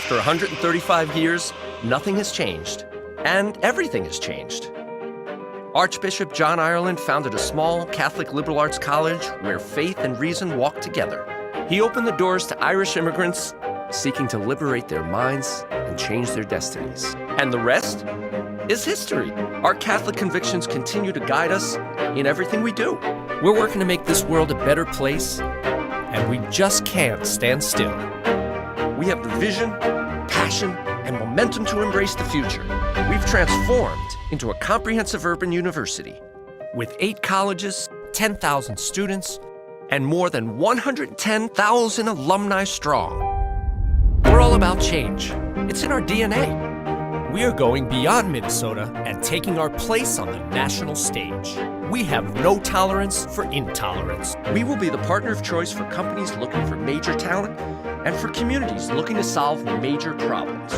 After 135 years, nothing has changed, and everything has changed. Archbishop John Ireland founded a small Catholic liberal arts college where faith and reason walk together. He opened the doors to Irish immigrants seeking to liberate their minds and change their destinies. And the rest is history. Our Catholic convictions continue to guide us in everything we do. We're working to make this world a better place, and we just can't stand still. We have the vision, passion, and momentum to embrace the future. We've transformed into a comprehensive urban university with 8 colleges, 10,000 students, and more than 110,000 alumni strong. We're all about change. It's in our DNA. We are going beyond Minnesota and taking our place on the national stage. We have no tolerance for intolerance. We will be the partner of choice for companies looking for major talent and for communities looking to solve major problems.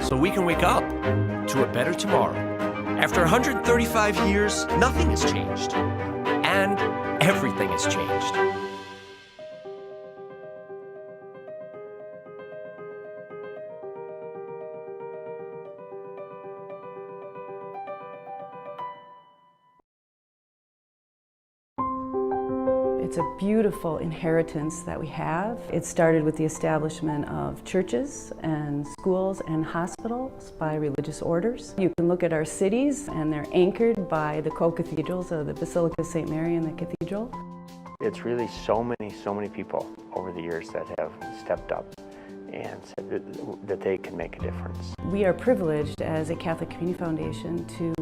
So we can wake up to a better tomorrow. After 135 years, nothing has changed. And everything has changed. It's a beautiful inheritance that we have. It started with the establishment of churches and schools and hospitals by religious orders. You can look at our cities and they're anchored by the co-cathedrals of the Basilica of St. Mary and the Cathedral. It's really so many people over the years that have stepped up and said that they can make a difference. We are privileged as a Catholic Community Foundation to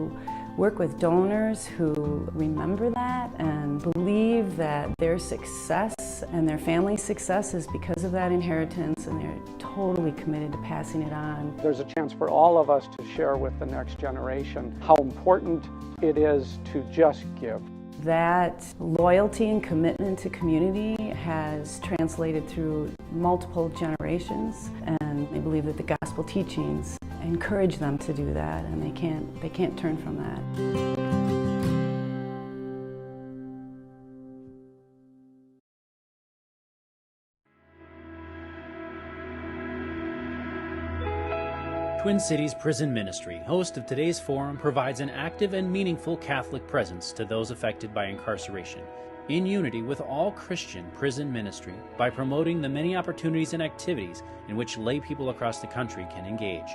work with donors who remember that and believe that their success and their family's success is because of that inheritance, and they're totally committed to passing it on. There's a chance for all of us to share with the next generation how important it is to just give. That loyalty and commitment to community has translated through multiple generations, and they believe that the gospel teachings encourage them to do that, and they can't turn from that. Twin Cities Prison Ministry, host of today's forum, provides an active and meaningful Catholic presence to those affected by incarceration, in unity with all Christian prison ministry by promoting the many opportunities and activities in which lay people across the country can engage.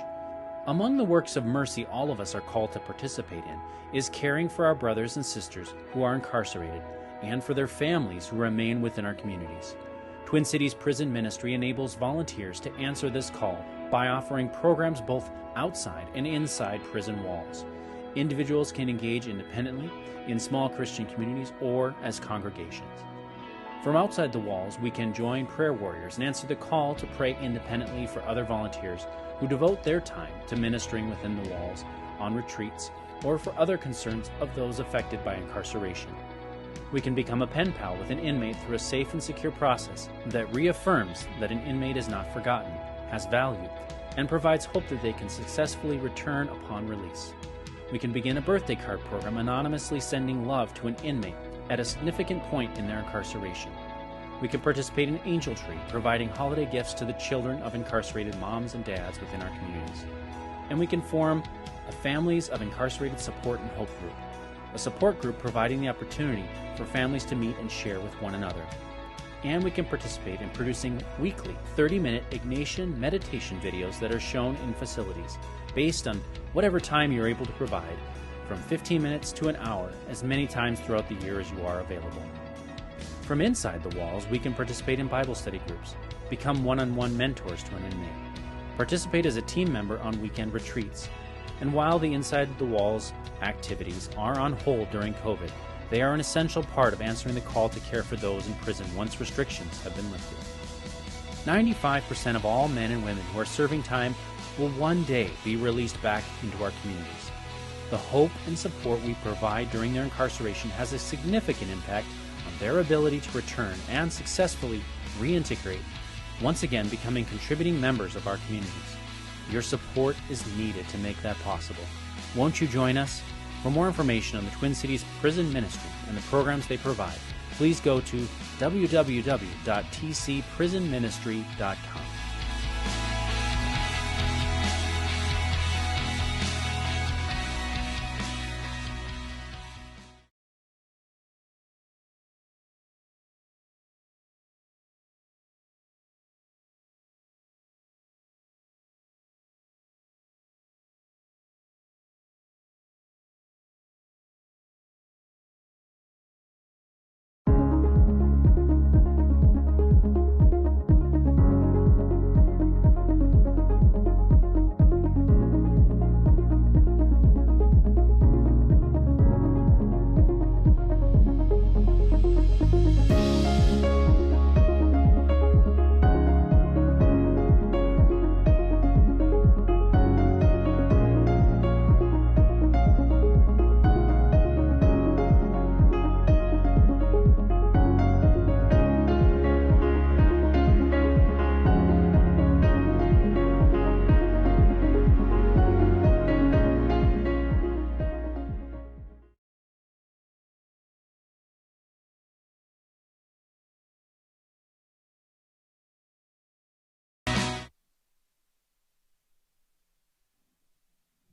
Among the works of mercy all of us are called to participate in is caring for our brothers and sisters who are incarcerated and for their families who remain within our communities. Twin Cities Prison Ministry enables volunteers to answer this call by offering programs both outside and inside prison walls. Individuals can engage independently in small Christian communities or as congregations. From outside the walls, we can join prayer warriors and answer the call to pray independently for other volunteers who devote their time to ministering within the walls, on retreats, or for other concerns of those affected by incarceration. We can become a pen pal with an inmate through a safe and secure process that reaffirms that an inmate is not forgotten, has value, and provides hope that they can successfully return upon release. We can begin a birthday card program anonymously sending love to an inmate at a significant point in their incarceration. We can participate in Angel Tree, providing holiday gifts to the children of incarcerated moms and dads within our communities. And we can form a Families of Incarcerated Support and Hope group, a support group providing the opportunity for families to meet and share with one another. And we can participate in producing weekly 30-minute Ignatian meditation videos that are shown in facilities based on whatever time you're able to provide, from 15 minutes to an hour, as many times throughout the year as you are available. From inside the walls, we can participate in Bible study groups, become one-on-one mentors to an inmate, participate as a team member on weekend retreats, and while the inside the walls activities are on hold during COVID, they are an essential part of answering the call to care for those in prison once restrictions have been lifted. 95% of all men and women who are serving time will one day be released back into our communities. The hope and support we provide during their incarceration has a significant impact on their ability to return and successfully reintegrate, once again becoming contributing members of our communities. Your support is needed to make that possible. Won't you join us? For more information on the Twin Cities Prison Ministry and the programs they provide, please go to www.tcprisonministry.com.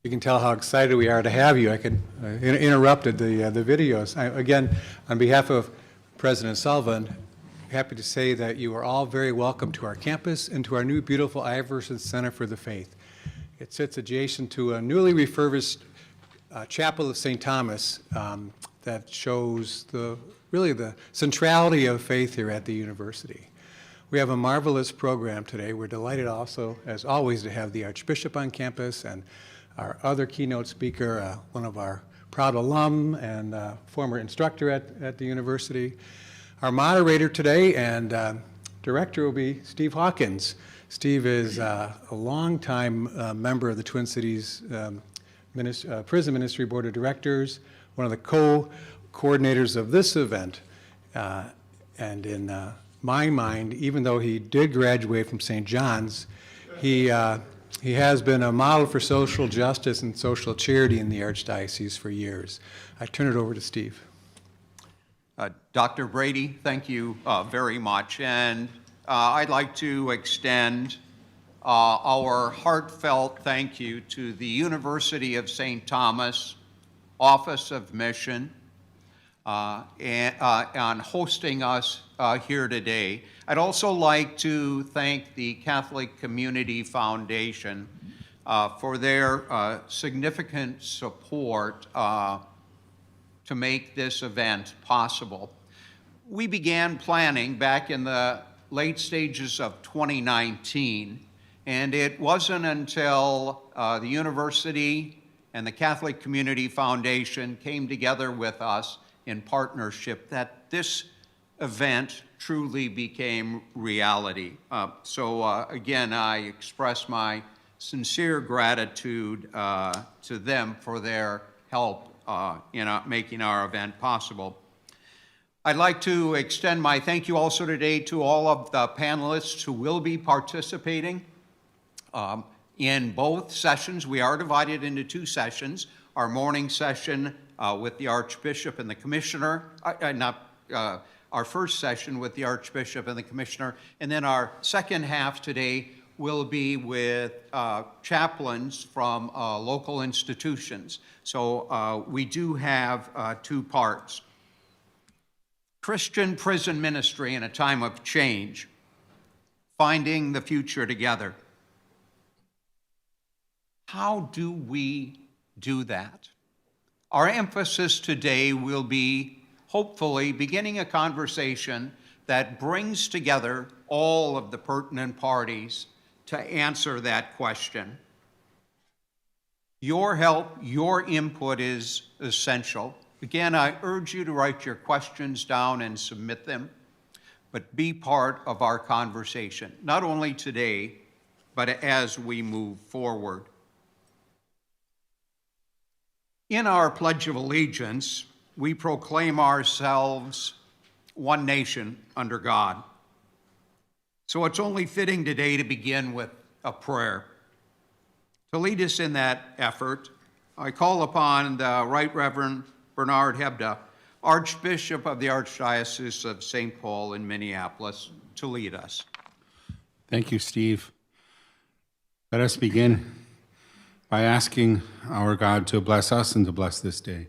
You can tell how excited we are to have you. I interrupted the videos. Again, on behalf of President Sullivan, happy to say that you are all very welcome to our campus and to our new beautiful Iverson Center for the Faith. It sits adjacent to a newly refurbished Chapel of St. Thomas that shows really the centrality of faith here at the university. We have a marvelous program today. We're delighted also, as always, to have the Archbishop on campus and our other keynote speaker, one of our proud alum and former instructor at the university. Our moderator today and director will be Steve Hawkins. Steve is a longtime member of the Twin Cities Prison Ministry Board of Directors, one of the co-coordinators of this event. And in my mind, even though he did graduate from St. John's, he has been a model for social justice and social charity in the Archdiocese for years. I turn it over to Steve. Dr. Brady, thank you very much. And I'd like to extend our heartfelt thank you to the University of St. Thomas Office of Mission on hosting us here today. I'd also like to thank the Catholic Community Foundation for their significant support to make this event possible. We began planning back in the late stages of 2019, and it wasn't until the university and the Catholic Community Foundation came together with us in partnership that this event truly became reality. Again, I express my sincere gratitude to them for their help in making our event possible. I'd like to extend my thank you also today to all of the panelists who will be participating in both sessions. We are divided into two sessions. Our morning session with the Archbishop and the Commissioner, our first session with the Archbishop and the Commissioner, and then our second half today will be with chaplains from local institutions. So we do have two parts. Christian prison ministry in a time of change, finding the future together. How do we do that? Our emphasis today will be, hopefully, beginning a conversation that brings together all of the pertinent parties to answer that question. Your help, your input is essential. Again, I urge you to write your questions down and submit them, but be part of our conversation, not only today, but as we move forward. In our Pledge of Allegiance, we proclaim ourselves one nation under God. So it's only fitting today to begin with a prayer. To lead us in that effort, I call upon the Right Reverend Bernard Hebda, Archbishop of the Archdiocese of St. Paul in Minneapolis, to lead us. Thank you, Steve. Let us begin by asking our God to bless us and to bless this day.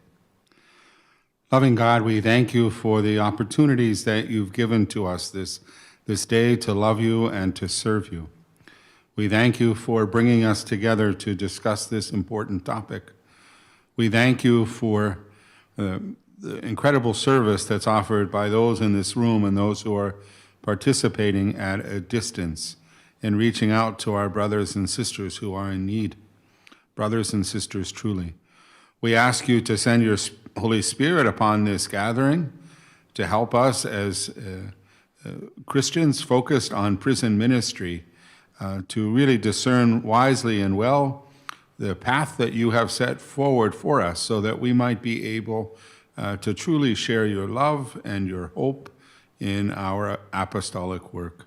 Loving God, we thank you for the opportunities that you've given to us this day to love you and to serve you. We thank you for bringing us together to discuss this important topic. We thank you for the incredible service that's offered by those in this room and those who are participating at a distance in reaching out to our brothers and sisters who are in need. Brothers and sisters, truly. We ask you to send your Holy Spirit upon this gathering to help us as Christians focused on prison ministry to really discern wisely and well the path that you have set forward for us so that we might be able to truly share your love and your hope in our apostolic work.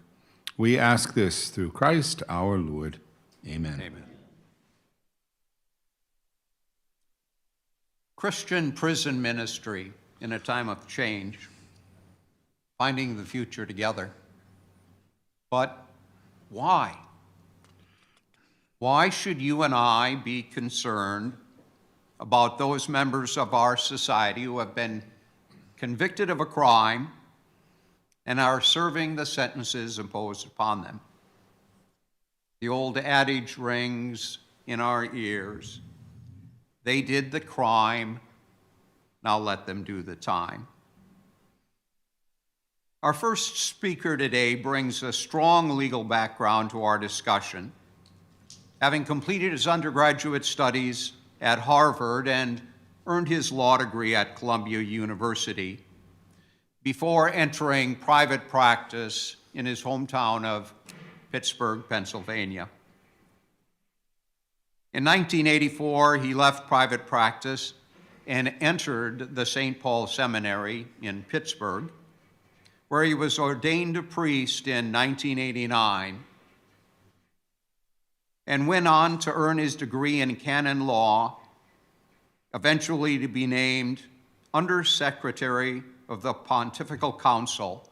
We ask this through Christ our Lord. Amen. Amen. Christian prison ministry in a time of change, finding the future together. But why? Why should you and I be concerned about those members of our society who have been convicted of a crime and are serving the sentences imposed upon them? The old adage rings in our ears: they did the crime, now let them do the time. Our first speaker today brings a strong legal background to our discussion, having completed his undergraduate studies at Harvard and earned his law degree at Columbia University before entering private practice in his hometown of Pittsburgh, Pennsylvania. In 1984, he left private practice and entered the St. Paul Seminary in Pittsburgh, where he was ordained a priest in 1989 and went on to earn his degree in canon law, eventually to be named Under-Secretary of the Pontifical Council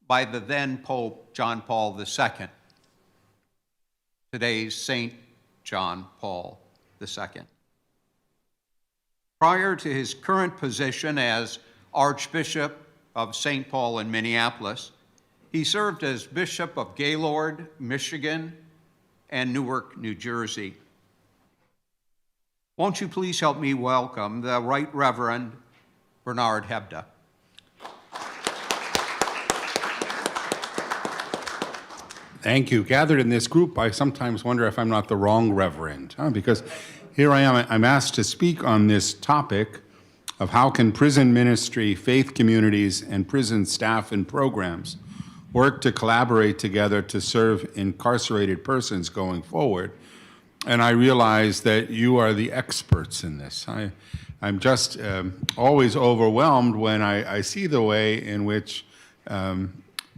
by the then Pope John Paul II, today's Saint John Paul II. Prior to his current position as Archbishop of St. Paul in Minneapolis, he served as Bishop of Gaylord, Michigan, and Newark, New Jersey. Won't you please help me welcome the Right Reverend Bernard Hebda. Thank you. Gathered in this group, I sometimes wonder if I'm not the wrong reverend, because here I am, I'm asked to speak on this topic of how can prison ministry, faith communities, and prison staff and programs work to collaborate together to serve incarcerated persons going forward. And I realize that you are the experts in this. I'm just always overwhelmed when I see the way in which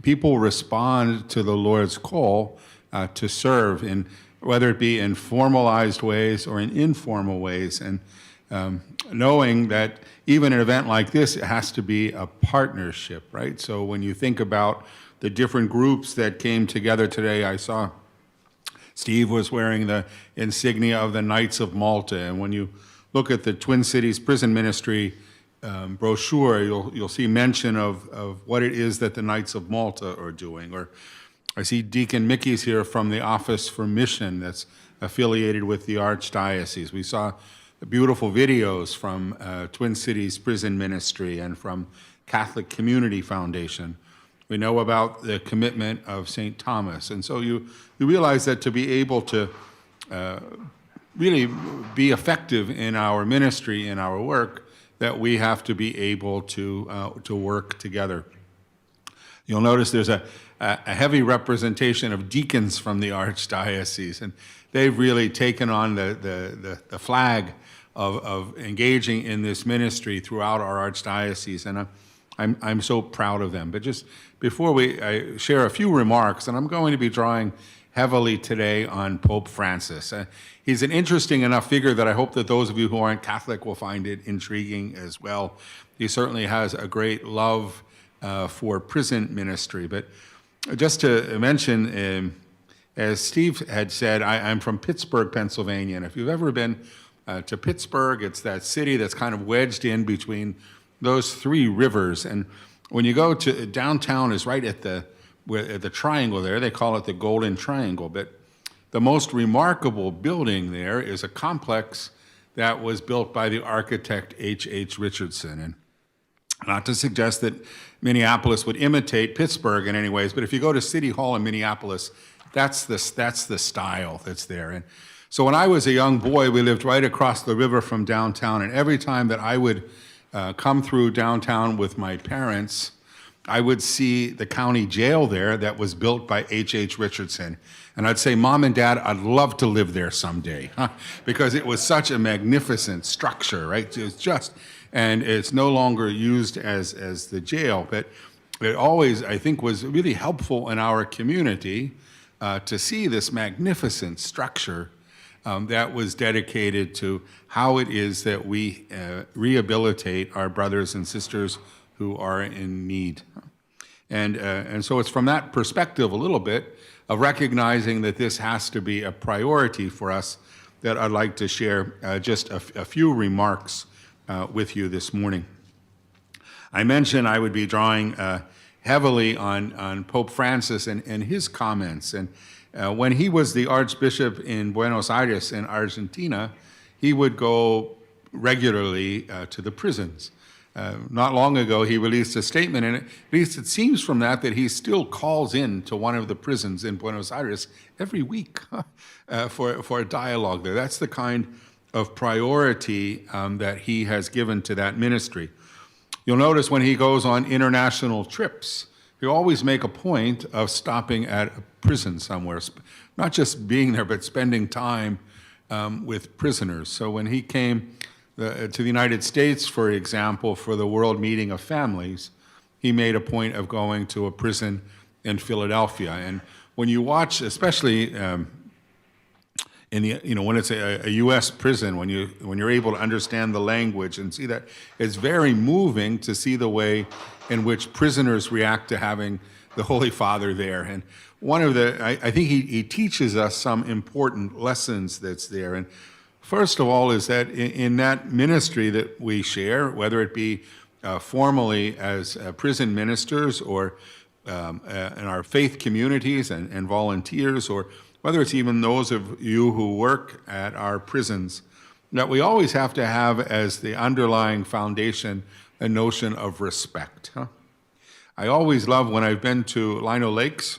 people respond to the Lord's call to serve, in whether it be in formalized ways or in informal ways, and knowing that even an event like this, it has to be a partnership, right? So when you think about the different groups that came together today, I saw Steve was wearing the insignia of the Knights of Malta, and when you look at the Twin Cities Prison Ministry brochure, you'll see mention of what it is that the Knights of Malta are doing. Or I see Deacon Mickey's here from the Office for Mission that's affiliated with the Archdiocese. We saw beautiful videos from Twin Cities Prison Ministry and from Catholic Community Foundation. We know about the commitment of St. Thomas. And so you realize that to be able to really be effective in our ministry, in our work, that we have to be able to work together. You'll notice there's a heavy representation of deacons from the Archdiocese, and they've really taken on the flag of engaging in this ministry throughout our Archdiocese, and I'm so proud of them. But just before I share a few remarks, and I'm going to be drawing heavily today on Pope Francis. He's an interesting enough figure that I hope that those of you who aren't Catholic will find it intriguing as well. He certainly has a great love for prison ministry. But just to mention, as Steve had said, I'm from Pittsburgh, Pennsylvania, and if you've ever been to Pittsburgh, it's that city that's kind of wedged in between those three rivers. And when you go to downtown, is right at the triangle there. They call it the Golden Triangle. But the most remarkable building there is a complex that was built by the architect H.H. Richardson. And not to suggest that Minneapolis would imitate Pittsburgh in any ways, but if you go to City Hall in Minneapolis, that's the style that's there. And so when I was a young boy, we lived right across the river from downtown, and every time that I would come through downtown with my parents, I would see the county jail there that was built by H.H. Richardson. And I'd say, Mom and Dad, I'd love to live there someday, because it was such a magnificent structure, right? It's just, and it's no longer used as the jail, but it always, I think, was really helpful in our community to see this magnificent structure that was dedicated to how it is that we rehabilitate our brothers and sisters who are in need. And so it's from that perspective a little bit of recognizing that this has to be a priority for us that I'd like to share just a few remarks with you this morning. I mentioned I would be drawing heavily on Pope Francis and his comments. And when he was the Archbishop in Buenos Aires in Argentina, he would go regularly to the prisons. Not long ago, he released a statement, and at least it seems from that he still calls in to one of the prisons in Buenos Aires every week for a dialogue there. That's the kind of priority that he has given to that ministry. You'll notice when he goes on international trips, he always make a point of stopping at a prison somewhere, not just being there, but spending time with prisoners. So when he came to the United States, for example, for the World Meeting of Families, he made a point of going to a prison in Philadelphia. And when you watch, especially in the, when it's a U.S. prison, when you're able to understand the language and see that, it's very moving to see the way in which prisoners react to having the Holy Father there. And one of I think he teaches us some important lessons that's there. And first of all is that in that ministry that we share, whether it be formally as prison ministers or in our faith communities and volunteers, or whether it's even those of you who work at our prisons, that we always have to have as the underlying foundation a notion of respect. I always love when I've been to Lino Lakes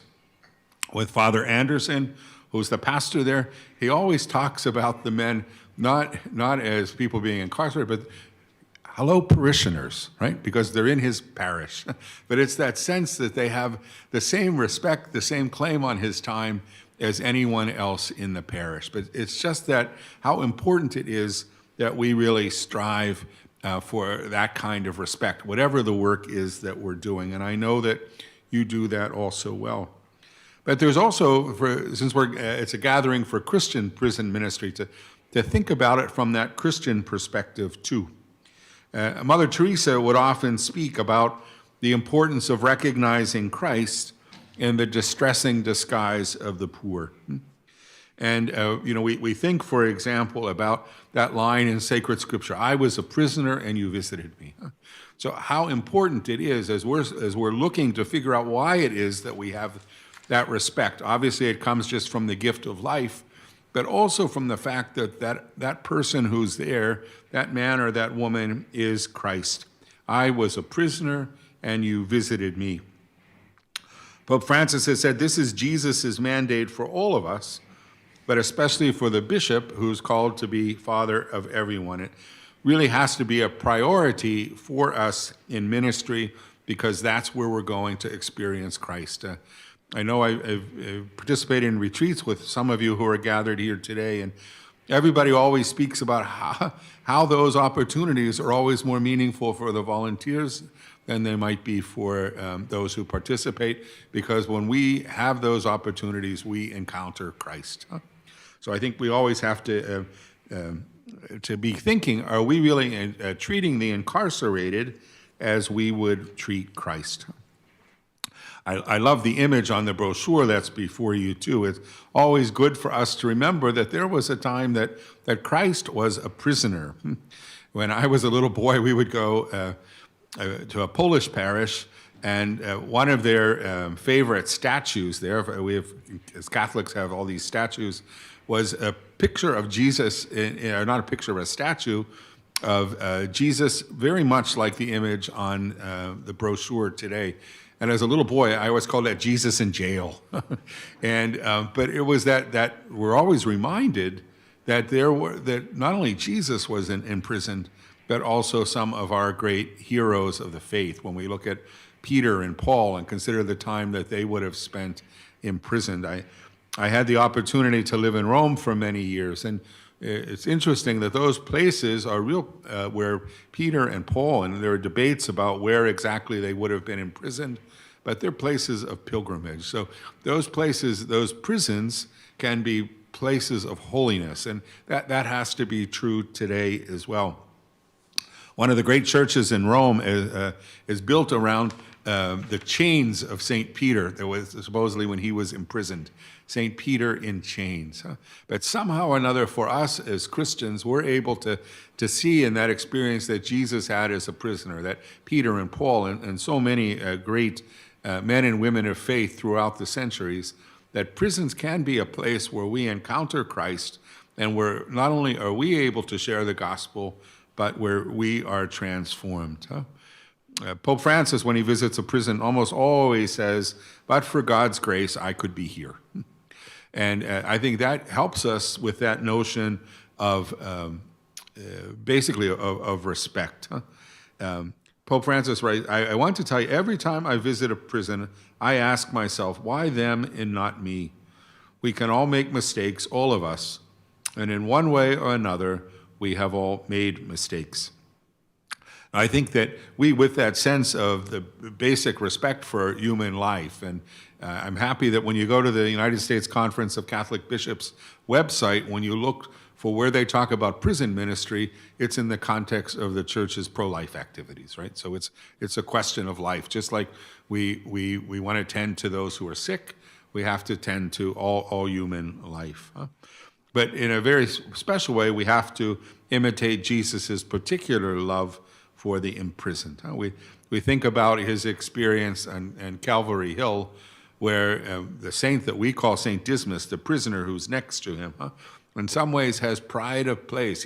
with Father Anderson, who's the pastor there. He always talks about the men not as people being incarcerated, but hello parishioners, right? Because they're in his parish. But it's that sense that they have the same respect, the same claim on his time as anyone else in the parish. But it's just that how important it is that we really strive for that kind of respect, whatever the work is that we're doing. And I know that you do that also well. But there's also, since it's a gathering for Christian prison ministry, to think about it from that Christian perspective too. Mother Teresa would often speak about the importance of recognizing Christ in the distressing disguise of the poor. And we think, for example, about that line in sacred scripture, I was a prisoner and you visited me. So how important it is as we're looking to figure out why it is that we have that respect. Obviously, it comes just from the gift of life, but also from the fact that person who's there, that man or that woman, is Christ. I was a prisoner and you visited me. Pope Francis has said this is Jesus' mandate for all of us, but especially for the bishop who's called to be father of everyone. It really has to be a priority for us in ministry because that's where we're going to experience Christ. I know I've participated in retreats with some of you who are gathered here today, and everybody always speaks about how those opportunities are always more meaningful for the volunteers than they might be for those who participate, because when we have those opportunities, we encounter Christ. So I think we always have to be thinking, are we really treating the incarcerated as we would treat Christ? I love the image on the brochure that's before you too. It's always good for us to remember that there was a time that Christ was a prisoner. When I was a little boy, we would go to a Polish parish, and one of their favorite statues there, we have, as Catholics have all these statues, was a picture of Jesus, not a picture, but a statue of Jesus, very much like the image on the brochure today. And as a little boy, I always called that Jesus in jail. But it was that we're always reminded that that not only Jesus was imprisoned, but also some of our great heroes of the faith. When we look at Peter and Paul and consider the time that they would have spent imprisoned. I had the opportunity to live in Rome for many years, and it's interesting that those places are real, where Peter and Paul, and there are debates about where exactly they would have been imprisoned, but they're places of pilgrimage. So those places, those prisons, can be places of holiness, and that has to be true today as well. One of the great churches in Rome is built around the chains of St. Peter, that was supposedly when he was imprisoned, St. Peter in chains. Huh? But somehow or another, for us as Christians, we're able to see in that experience that Jesus had as a prisoner, that Peter and Paul and so many great men and women of faith throughout the centuries, that prisons can be a place where we encounter Christ, and where not only are we able to share the gospel, but where we are transformed. Huh? Pope Francis, when he visits a prison, almost always says, "But for God's grace, I could be here." And I think that helps us with that notion of basically of respect. Huh? Pope Francis writes, I want to tell you, every time I visit a prison, I ask myself, why them and not me? We can all make mistakes, all of us. And in one way or another, we have all made mistakes. I think that we, with that sense of the basic respect for human life, and I'm happy that when you go to the United States Conference of Catholic Bishops website, when you look for where they talk about prison ministry, it's in the context of the church's pro-life activities, right? So it's a question of life. Just like we want to tend to those who are sick, we have to tend to all human life. Huh? But in a very special way, we have to imitate Jesus's particular love for the imprisoned. Huh? We think about his experience on Calvary Hill, where the saint that we call Saint Dismas, the prisoner who's next to him, huh, in some ways has pride of place.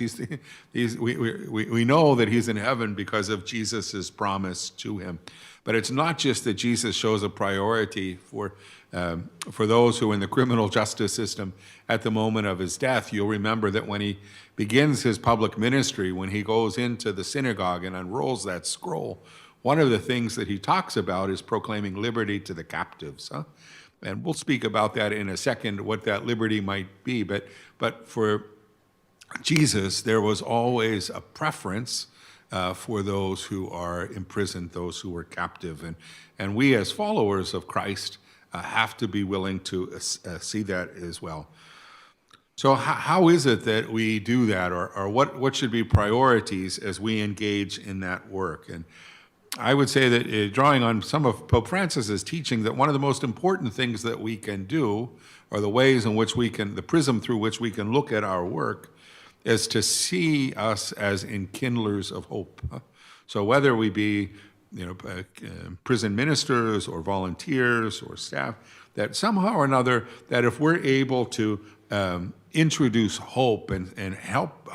We know that he's in heaven because of Jesus's promise to him. But it's not just that Jesus shows a priority for those who are in the criminal justice system at the moment of his death. You'll remember that when he begins his public ministry, when he goes into the synagogue and unrolls that scroll, one of the things that he talks about is proclaiming liberty to the captives. Huh? And we'll speak about that in a second, what that liberty might be. But for Jesus, there was always a preference for those who are imprisoned, those who are captive. And we as followers of Christ have to be willing to see that as well. So how is it that we do that, or what should be priorities as we engage in that work? And I would say that drawing on some of Pope Francis's teaching, that one of the most important things that we can do, or the ways in which we can, the prism through which we can look at our work, is to see us as enkindlers of hope. So whether we be prison ministers or volunteers or staff, that somehow or another, that if we're able to introduce hope and help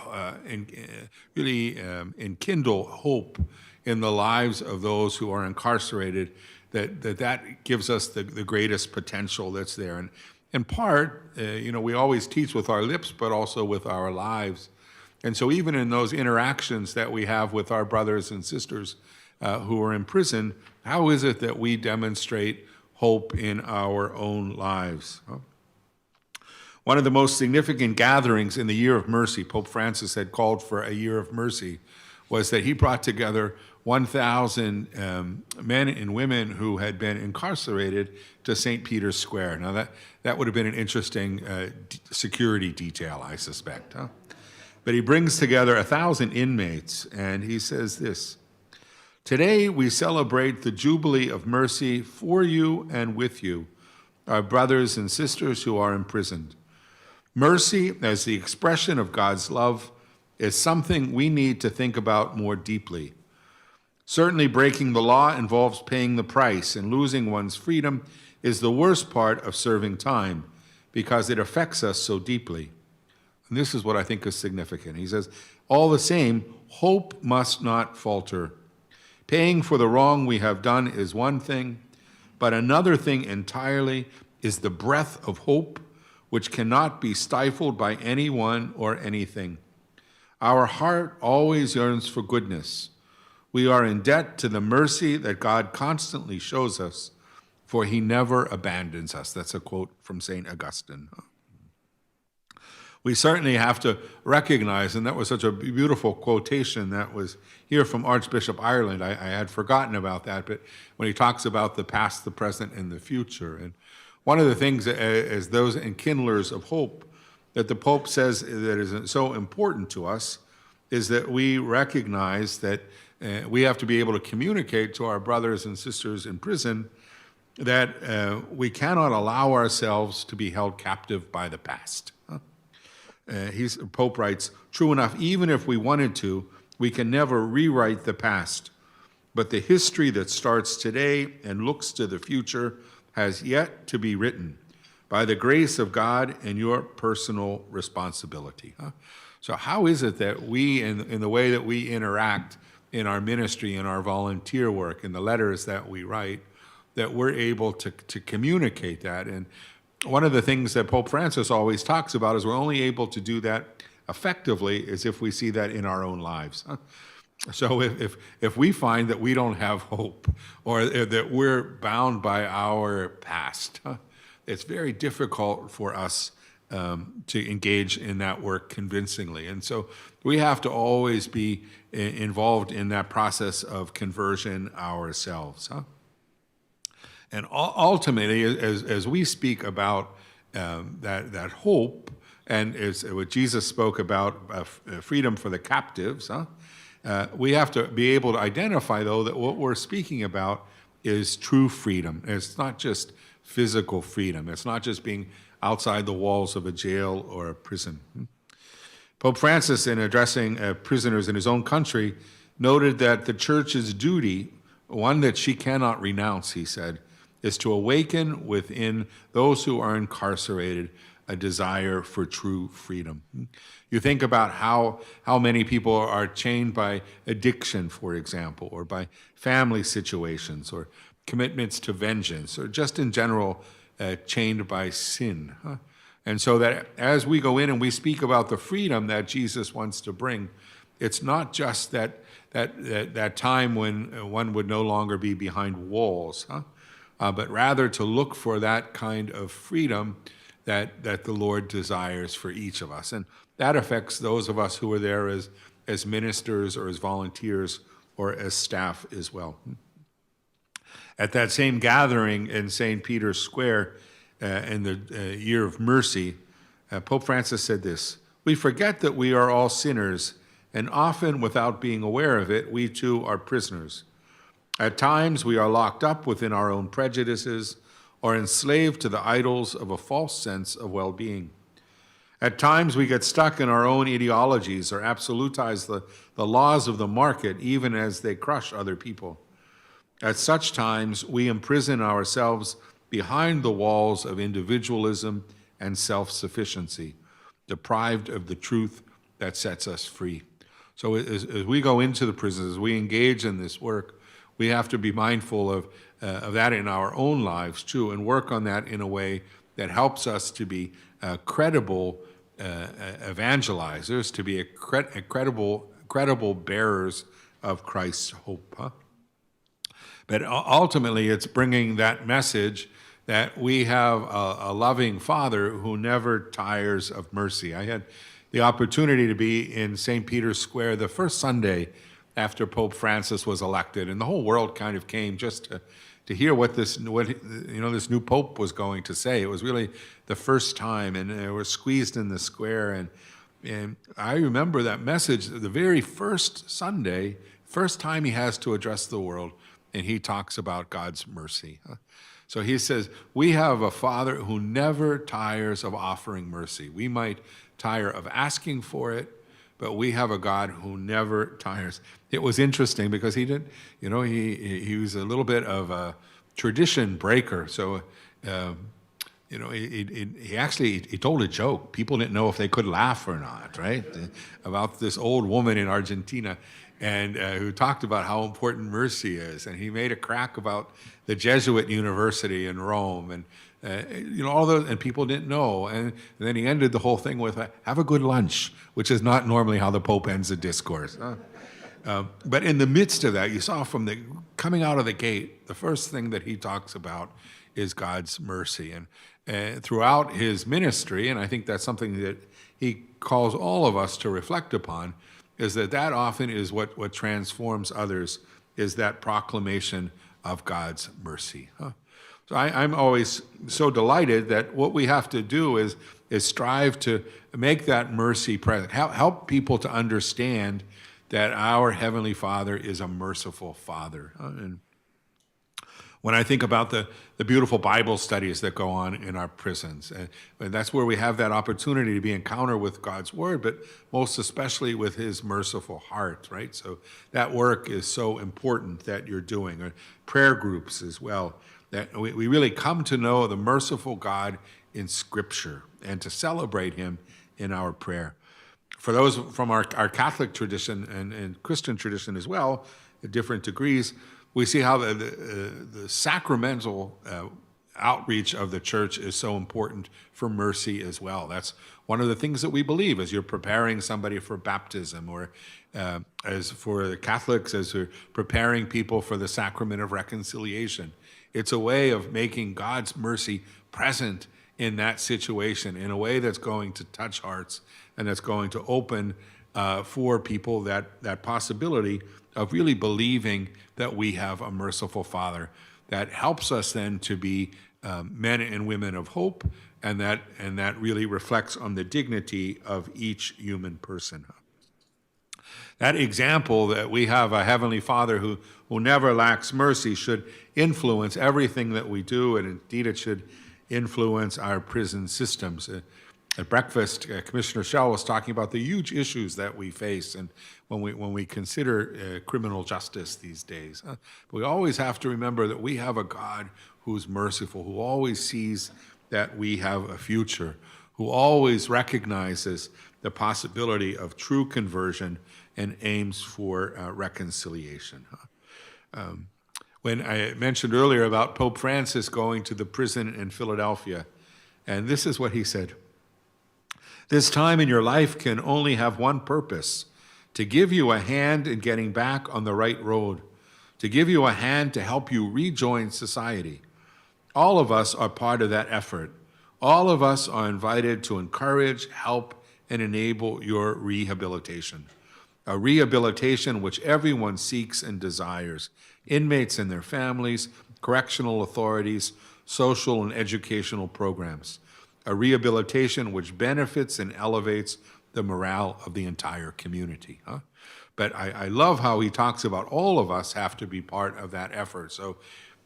really enkindle hope in the lives of those who are incarcerated, that gives us the greatest potential that's there. And in part, we always teach with our lips, but also with our lives. And so even in those interactions that we have with our brothers and sisters who are in prison, how is it that we demonstrate hope in our own lives? One of the most significant gatherings in the Year of Mercy, Pope Francis had called for a Year of Mercy, was that he brought together 1,000 men and women who had been incarcerated to St. Peter's Square. Now that would have been an interesting security detail, I suspect. Huh? But he brings together 1,000 inmates, and he says this: "Today we celebrate the Jubilee of Mercy for you and with you, our brothers and sisters who are imprisoned. Mercy, as the expression of God's love, is something we need to think about more deeply. Certainly breaking the law involves paying the price, and losing one's freedom is the worst part of serving time because it affects us so deeply." And this is what I think is significant. He says, all the same, hope must not falter. Paying for the wrong we have done is one thing, but another thing entirely is the breath of hope, which cannot be stifled by anyone or anything. Our heart always yearns for goodness. We are in debt to the mercy that God constantly shows us, for he never abandons us. That's a quote from St. Augustine. We certainly have to recognize, and that was such a beautiful quotation that was here from Archbishop Ireland. I had forgotten about that, but when he talks about the past, the present, and the future. And one of the things as those enkindlers of hope that the Pope says that is so important to us is that we recognize that we have to be able to communicate to our brothers and sisters in prison that we cannot allow ourselves to be held captive by the past. Pope writes, "True enough, even if we wanted to, we can never rewrite the past. But the history that starts today and looks to the future has yet to be written by the grace of God and your personal responsibility." So how is it that we, in the way that we interact in our ministry, in our volunteer work, in the letters that we write, that we're able to communicate that? And one of the things that Pope Francis always talks about is we're only able to do that effectively is if we see that in our own lives. So if we find that we don't have hope or that we're bound by our past, it's very difficult for us to engage in that work convincingly. And so we have to always be involved in that process of conversion ourselves. And ultimately, as we speak about that hope, and as what Jesus spoke about freedom for the captives, we have to be able to identify, though, that what we're speaking about is true freedom. It's not just physical freedom. It's not just being outside the walls of a jail or a prison. Pope Francis, in addressing prisoners in his own country, noted that the church's duty, one that she cannot renounce, he said, is to awaken within those who are incarcerated a desire for true freedom. You think about how many people are chained by addiction, for example, or by family situations, or commitments to vengeance, or just in general chained by sin. And so that as we go in and we speak about the freedom that Jesus wants to bring, it's not just that time when one would no longer be behind walls, but rather to look for that kind of freedom that the Lord desires for each of us. And that affects those of us who are there as ministers or as volunteers or as staff as well. At that same gathering in St. Peter's Square in the Year of Mercy, Pope Francis said this: "We forget that we are all sinners, and often without being aware of it, we too are prisoners. At times we are locked up within our own prejudices or enslaved to the idols of a false sense of well-being. At times we get stuck in our own ideologies or absolutize the laws of the market even as they crush other people. At such times we imprison ourselves behind the walls of individualism and self-sufficiency, deprived of the truth that sets us free." So as we go into the prisons, as we engage in this work, we have to be mindful of that in our own lives too, and work on that in a way that helps us to be credible evangelizers, to be credible bearers of Christ's hope. But ultimately, it's bringing that message that we have a loving Father who never tires of mercy. I had the opportunity to be in St. Peter's Square the first Sunday after Pope Francis was elected, and the whole world kind of came just to hear what this new Pope was going to say. It was really the first time, and they were squeezed in the square, and I remember that message, the very first Sunday, first time he has to address the world, and he talks about God's mercy. So he says, we have a Father who never tires of offering mercy. We might tire of asking for it, but we have a God who never tires. It was interesting because he did, he was a little bit of a tradition breaker. So, he told a joke. People didn't know if they could laugh or not, right? About this old woman in Argentina, and who talked about how important mercy is. And he made a crack about the Jesuit university in Rome, and all those, and people didn't know. And then he ended the whole thing with, "Have a good lunch," which is not normally how the Pope ends a discourse. But in the midst of that, you saw from coming out of the gate, the first thing that he talks about is God's mercy. And throughout his ministry, and I think that's something that he calls all of us to reflect upon, is that often is what transforms others, is that proclamation of God's mercy. So I'm always so delighted that what we have to do is strive to make that mercy present, help people to understand that our Heavenly Father is a merciful Father. And when I think about the beautiful Bible studies that go on in our prisons, and that's where we have that opportunity to be encounter with God's Word, but most especially with His merciful heart, right? So that work is so important that you're doing. Or prayer groups as well, that we really come to know the merciful God in Scripture and to celebrate Him in our prayer. For those from our Catholic tradition and Christian tradition as well, at different degrees, we see how the sacramental outreach of the church is so important for mercy as well. That's one of the things that we believe as you're preparing somebody for baptism, or as for the Catholics, as we're preparing people for the sacrament of reconciliation. It's a way of making God's mercy present in that situation in a way that's going to touch hearts and that's going to open for people that possibility of really believing that we have a merciful Father that helps us then to be men and women of hope, and that really reflects on the dignity of each human person. That example that we have a Heavenly Father who never lacks mercy should influence everything that we do, and indeed it should influence our prison systems. At breakfast, Commissioner Schnell was talking about the huge issues that we face, and when we consider criminal justice these days. We always have to remember that we have a God who's merciful, who always sees that we have a future, who always recognizes the possibility of true conversion and aims for reconciliation. When I mentioned earlier about Pope Francis going to the prison in Philadelphia, and this is what he said: "This time in your life can only have one purpose, to give you a hand in getting back on the right road, to give you a hand to help you rejoin society. All of us are part of that effort. All of us are invited to encourage, help, and enable your rehabilitation. A rehabilitation which everyone seeks and desires, inmates and their families, correctional authorities, social and educational programs. A rehabilitation which benefits and elevates the morale of the entire community." But I love how he talks about all of us have to be part of that effort. So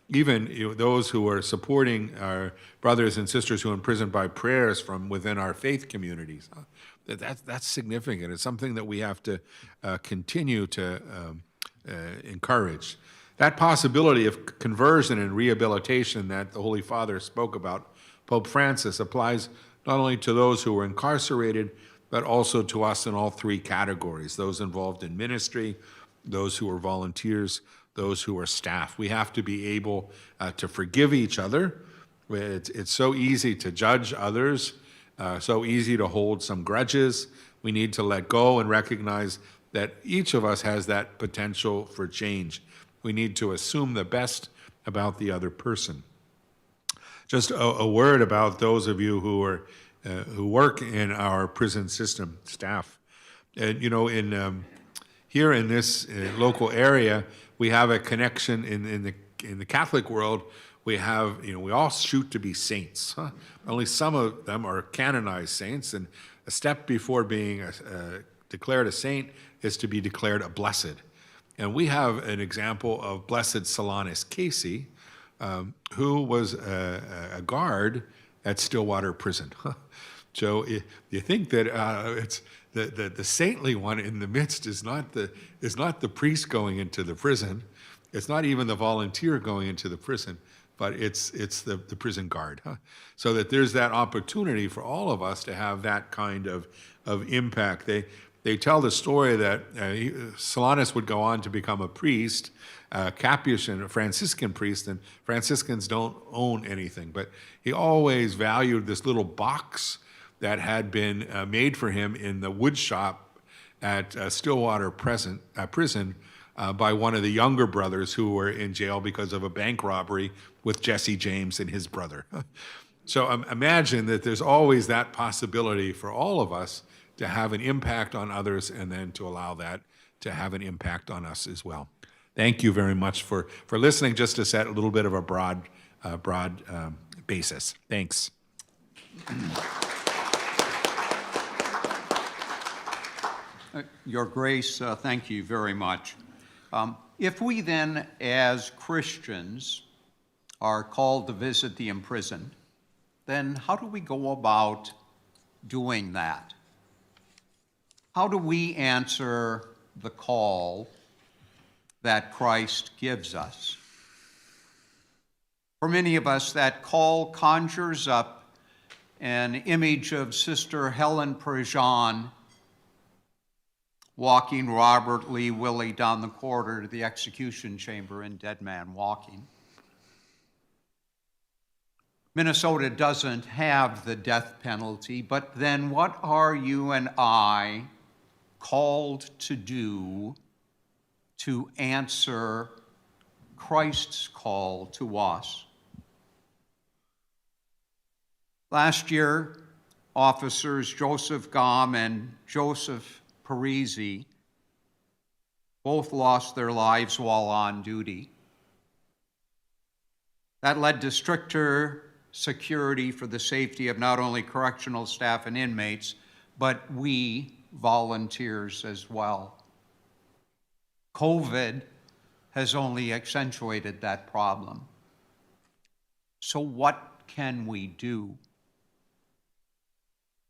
even those who are supporting our brothers and sisters who are imprisoned by prayers from within our faith communities, that's significant. It's something that we have to continue to encourage. That possibility of conversion and rehabilitation that the Holy Father spoke about, Pope Francis, applies not only to those who are incarcerated, but also to us in all three categories: those involved in ministry, those who are volunteers, those who are staff. We have to be able to forgive each other. It's so easy to judge others, so easy to hold some grudges. We need to let go and recognize that each of us has that potential for change. We need to assume the best about the other person. Just a word about those of you who work in our prison system, staff. And here in this local area, we have a connection in the Catholic world. We have, we all shoot to be saints. Only some of them are canonized saints, and a step before being declared a saint is to be declared a blessed. And we have an example of Blessed Solanus Casey, who was a guard at Stillwater Prison. So you think that it's the saintly one in the midst is not the priest going into the prison. It's not even the volunteer going into the prison, but it's the prison guard. So that there's that opportunity for all of us to have that kind of impact. They tell the story that Solanus would go on to become a priest, Capuchin, a Franciscan priest, and Franciscans don't own anything, but he always valued this little box that had been made for him in the wood shop at Stillwater prison by one of the younger brothers who were in jail because of a bank robbery with Jesse James and his brother. So imagine that there's always that possibility for all of us to have an impact on others and then to allow that to have an impact on us as well. Thank you very much for listening, just to set a little bit of a broad basis. Thanks. Your Grace, thank you very much. If we then, as Christians, are called to visit the imprisoned, then how do we go about doing that? How do we answer the call that Christ gives us? For many of us, that call conjures up an image of Sister Helen Prejean walking Robert Lee Willie down the corridor to the execution chamber in Dead Man Walking. Minnesota doesn't have the death penalty, but then what are you and I called to do to answer Christ's call to us? Last year, officers Joseph Gom and Joseph Parisi both lost their lives while on duty. That led to stricter security for the safety of not only correctional staff and inmates, but we volunteers as well. COVID has only accentuated that problem. So what can we do?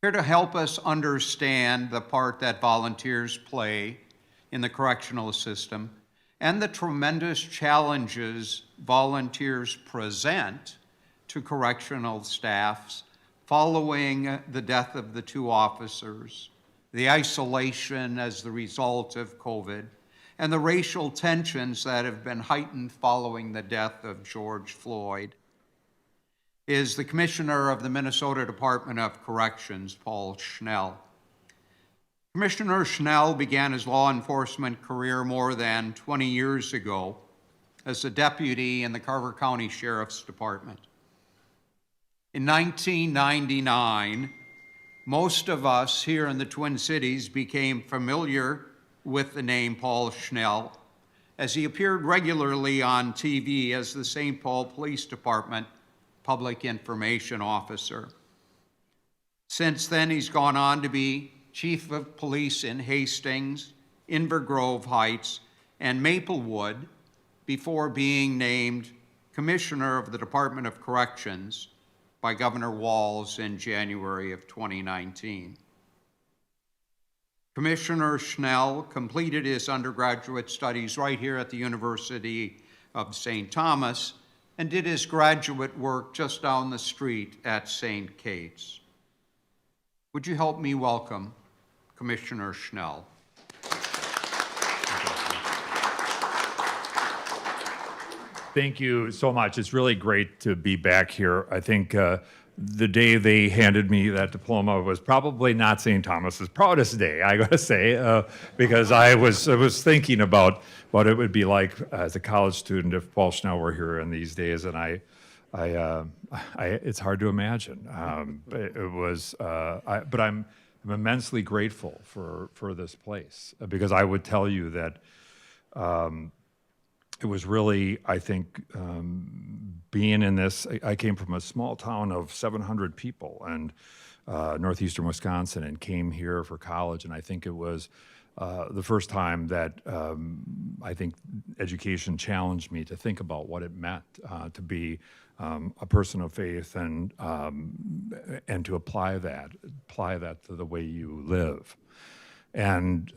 Here to help us understand the part that volunteers play in the correctional system and the tremendous challenges volunteers present to correctional staffs following the death of the two officers, the isolation as the result of COVID, and the racial tensions that have been heightened following the death of George Floyd, is the Commissioner of the Minnesota Department of Corrections, Paul Schnell. Commissioner Schnell began his law enforcement career more than 20 years ago as a deputy in the Carver County Sheriff's Department. In 1999, most of us here in the Twin Cities became familiar with the name Paul Schnell as he appeared regularly on TV as the St. Paul Police Department Public Information Officer. Since then, he's gone on to be Chief of Police in Hastings, Inver Grove Heights, and Maplewood before being named Commissioner of the Department of Corrections by Governor Walz in January of 2019. Commissioner Schnell completed his undergraduate studies right here at the University of St. Thomas and did his graduate work just down the street at St. Kate's. Would you help me welcome Commissioner Schnell? Thank you so much. It's really great to be back here. I think the day they handed me that diploma was probably not St. Thomas's proudest day, I gotta say, because I was thinking about what it would be like as a college student if Paul Schnell were here in these days, and it's hard to imagine. But I'm immensely grateful for this place, because I would tell you that it was really, I think, being in this, I came from a small town of 700 people and northeastern Wisconsin, and came here for college, and I think it was the first time that I think education challenged me to think about what it meant to be a person of faith and to apply that to the way you live. And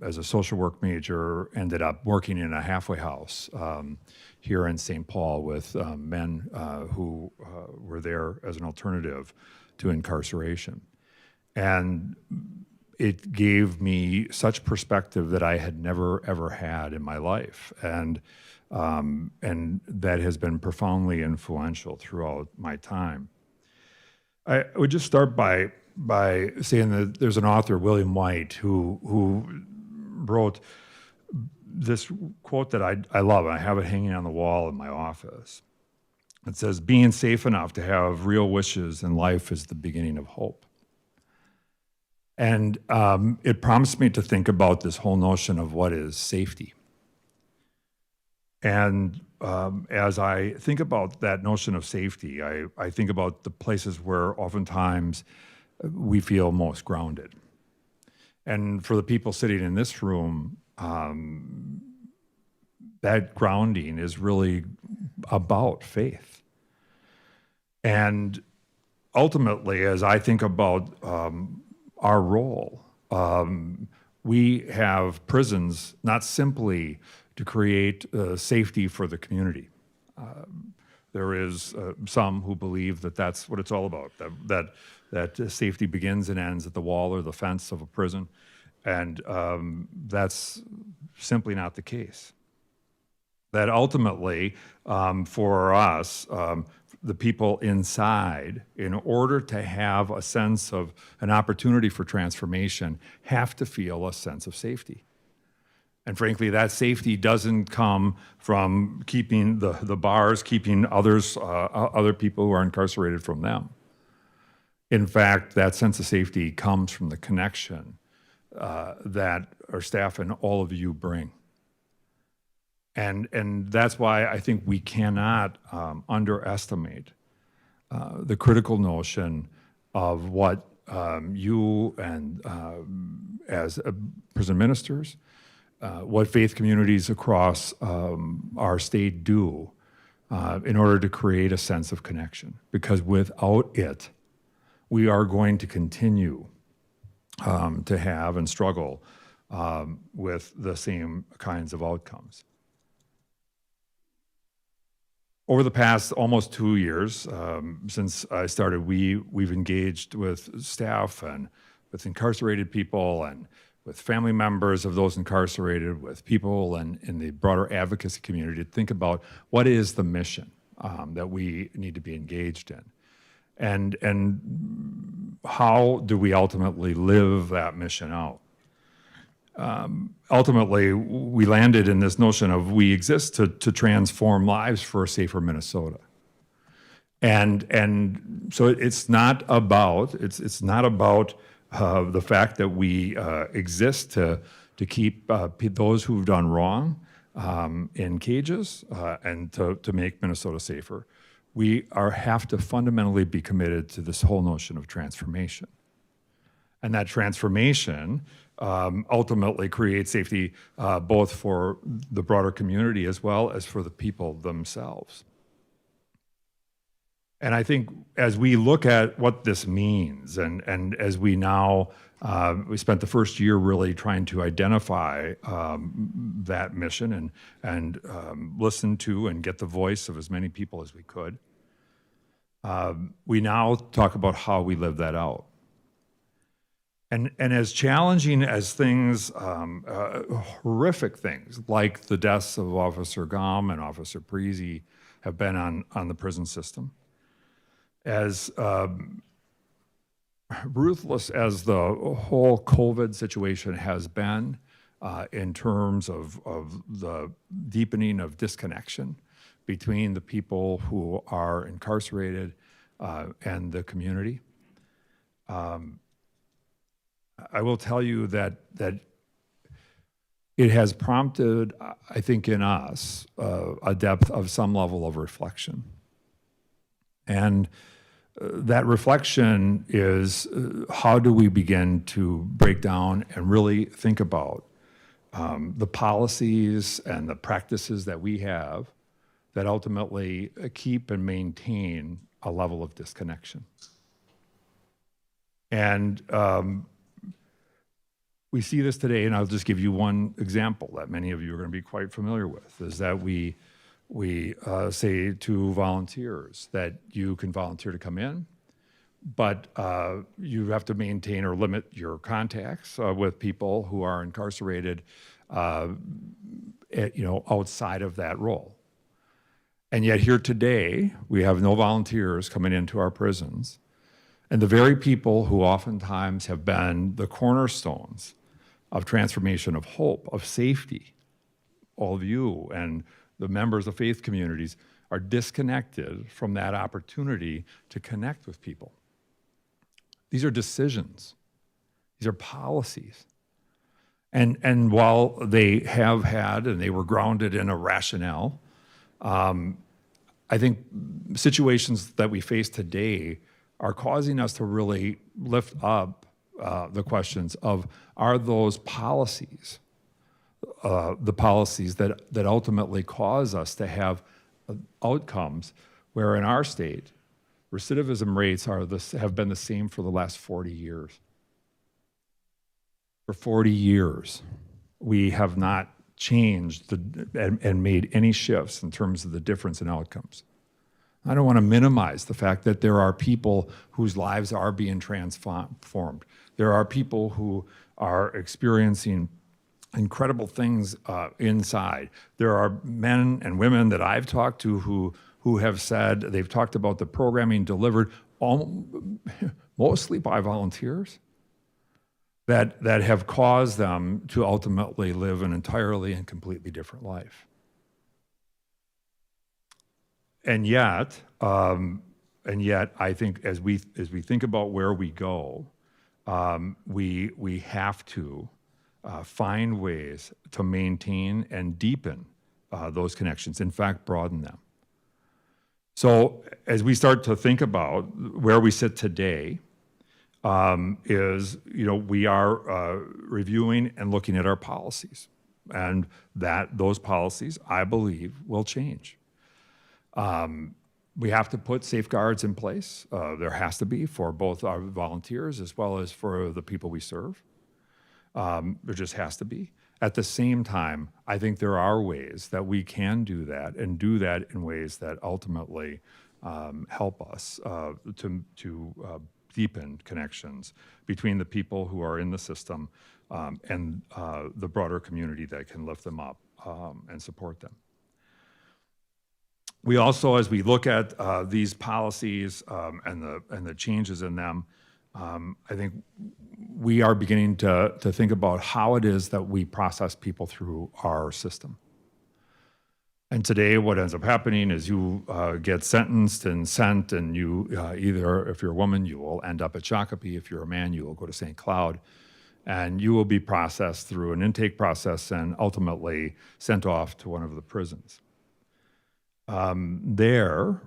as a social work major, ended up working in a halfway house here in St. Paul with men who were there as an alternative to incarceration. And it gave me such perspective that I had never, ever had in my life. And that has been profoundly influential throughout my time. I would just start by saying that there's an author, William White, who wrote this quote that I love, and I have it hanging on the wall in my office. It says, "Being safe enough to have real wishes in life is the beginning of hope." And it prompts me to think about this whole notion of what is safety. And as I think about that notion of safety, I think about the places where oftentimes we feel most grounded. And for the people sitting in this room, that grounding is really about faith. And ultimately, as I think about our role, we have prisons not simply to create safety for the community. There is some who believe that that's what it's all about, that safety begins and ends at the wall or the fence of a prison, and that's simply not the case. That ultimately, for us, the people inside, in order to have a sense of an opportunity for transformation, have to feel a sense of safety. And frankly, that safety doesn't come from keeping the bars, keeping other people who are incarcerated from them. In fact, that sense of safety comes from the connection that our staff and all of you bring. And that's why I think we cannot underestimate the critical notion of what you and as prison ministers, what faith communities across our state do in order to create a sense of connection. Because without it, we are going to continue to have and struggle with the same kinds of outcomes. Over the past almost 2 years, since I started, we've engaged with staff and with incarcerated people and with family members of those incarcerated, with people in the broader advocacy community to think about what is the mission that we need to be engaged in. And how do we ultimately live that mission out? Ultimately, we landed in this notion of we exist to transform lives for a safer Minnesota. And so it's not about the fact that we exist to keep those who've done wrong in cages and to make Minnesota safer. We have to fundamentally be committed to this whole notion of transformation. And that transformation ultimately creates safety both for the broader community as well as for the people themselves. And I think as we look at what this means, and as we now, we spent the first year really trying to identify that mission and listen to and get the voice of as many people as we could, we now talk about how we live that out. And as challenging as things, horrific things, like the deaths of Officer Gum and Officer Parisi have been on the prison system, as ruthless as the whole COVID situation has been in terms of the deepening of disconnection between the people who are incarcerated and the community, I will tell you that it has prompted, I think, in us a depth of some level of reflection. And that reflection is how do we begin to break down and really think about the policies and the practices that we have that ultimately keep and maintain a level of disconnection. And we see this today, and I'll just give you one example that many of you are going to be quite familiar with, is that we say to volunteers that you can volunteer to come in, but you have to maintain or limit your contacts with people who are incarcerated, outside of that role. And yet here today, we have no volunteers coming into our prisons, and the very people who oftentimes have been the cornerstones of transformation, of hope, of safety, all of you and the members of faith communities are disconnected from that opportunity to connect with people. These are decisions. These are policies. And while they have had, and they were grounded in a rationale, I think situations that we face today are causing us to really lift up the questions of, are those policies the policies that ultimately cause us to have outcomes where in our state, recidivism rates have been the same for the last 40 years. For 40 years, we have not changed and made any shifts in terms of the difference in outcomes. I don't want to minimize the fact that there are people whose lives are being transformed. There are people who are experiencing incredible things inside. There are men and women that I've talked to who have said, they've talked about the programming delivered mostly by volunteers that have caused them to ultimately live an entirely and completely different life. And yet, I think as we think about where we go, we have to find ways to maintain and deepen those connections, in fact, broaden them. So as we start to think about where we sit today, we are reviewing and looking at our policies, and that those policies, I believe, will change. We have to put safeguards in place. There has to be for both our volunteers as well as for the people we serve. There just has to be. At the same time, I think there are ways that we can do that and do that in ways that ultimately help us to deepen connections between the people who are in the system and the broader community that can lift them up and support them. We also, as we look at these policies and the changes in them, I think we are beginning to think about how it is that we process people through our system. And today what ends up happening is you get sentenced and sent, and you either, if you're a woman, you will end up at Shakopee. If you're a man, you will go to St. Cloud. And you will be processed through an intake process and ultimately sent off to one of the prisons. There,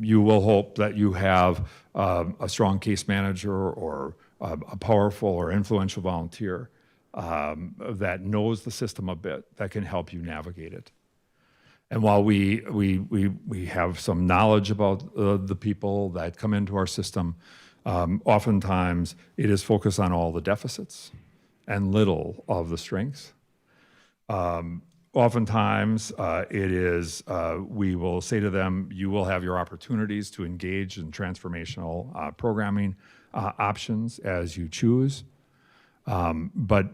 you will hope that you have a strong case manager or a powerful or influential volunteer that knows the system a bit, that can help you navigate it. And while we have some knowledge about the people that come into our system, oftentimes it is focused on all the deficits and little of the strengths. Oftentimes, it is, we will say to them, you will have your opportunities to engage in transformational programming options as you choose. But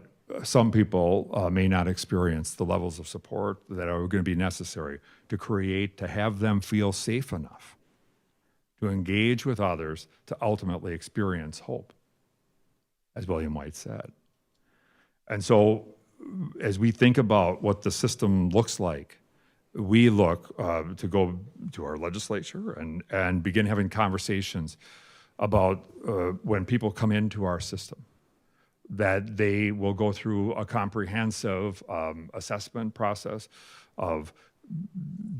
some people may not experience the levels of support that are going to be necessary to have them feel safe enough to engage with others to ultimately experience hope, as William White said. And so, as we think about what the system looks like, we look to go to our legislature and begin having conversations about when people come into our system, that they will go through a comprehensive assessment process of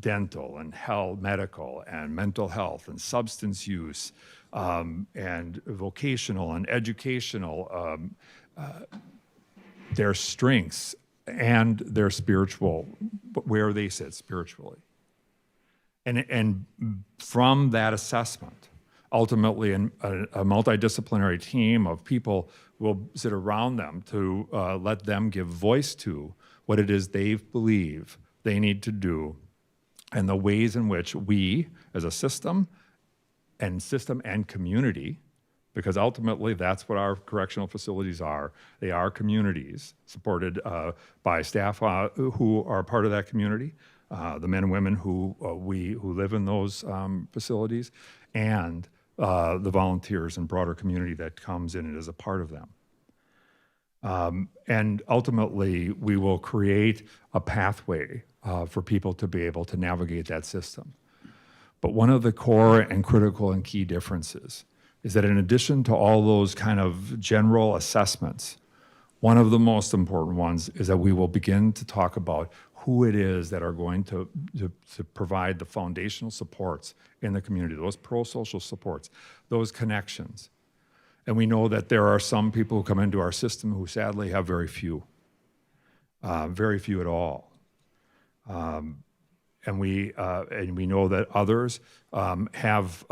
dental and health, medical and mental health and substance use and vocational and educational, their strengths and their spiritual, where they sit spiritually. And from that assessment, ultimately a multidisciplinary team of people will sit around them to let them give voice to what it is they believe they need to do and the ways in which we as a system and community, because ultimately that's what our correctional facilities are. They are communities supported by staff who are part of that community, the men and women who live in those facilities, and the volunteers and broader community that comes in and is a part of them. And ultimately, we will create a pathway for people to be able to navigate that system. But one of the core and critical and key differences is that in addition to all those kind of general assessments, one of the most important ones is that we will begin to talk about who it is that are going to provide the foundational supports in the community, those pro-social supports, those connections. And we know that there are some people who come into our system who sadly have very few at all. And we know that others have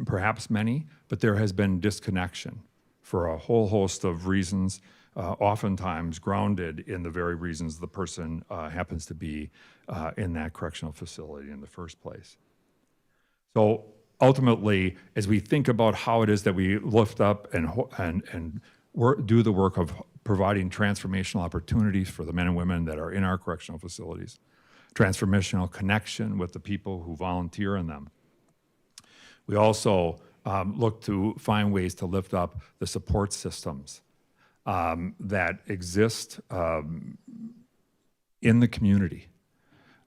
perhaps many, but there has been disconnection for a whole host of reasons, oftentimes grounded in the very reasons the person happens to be in that correctional facility in the first place. So ultimately, as we think about how it is that we lift up and do the work of providing transformational opportunities for the men and women that are in our correctional facilities, transformational connection with the people who volunteer in them. We also look to find ways to lift up the support systems that exist in the community,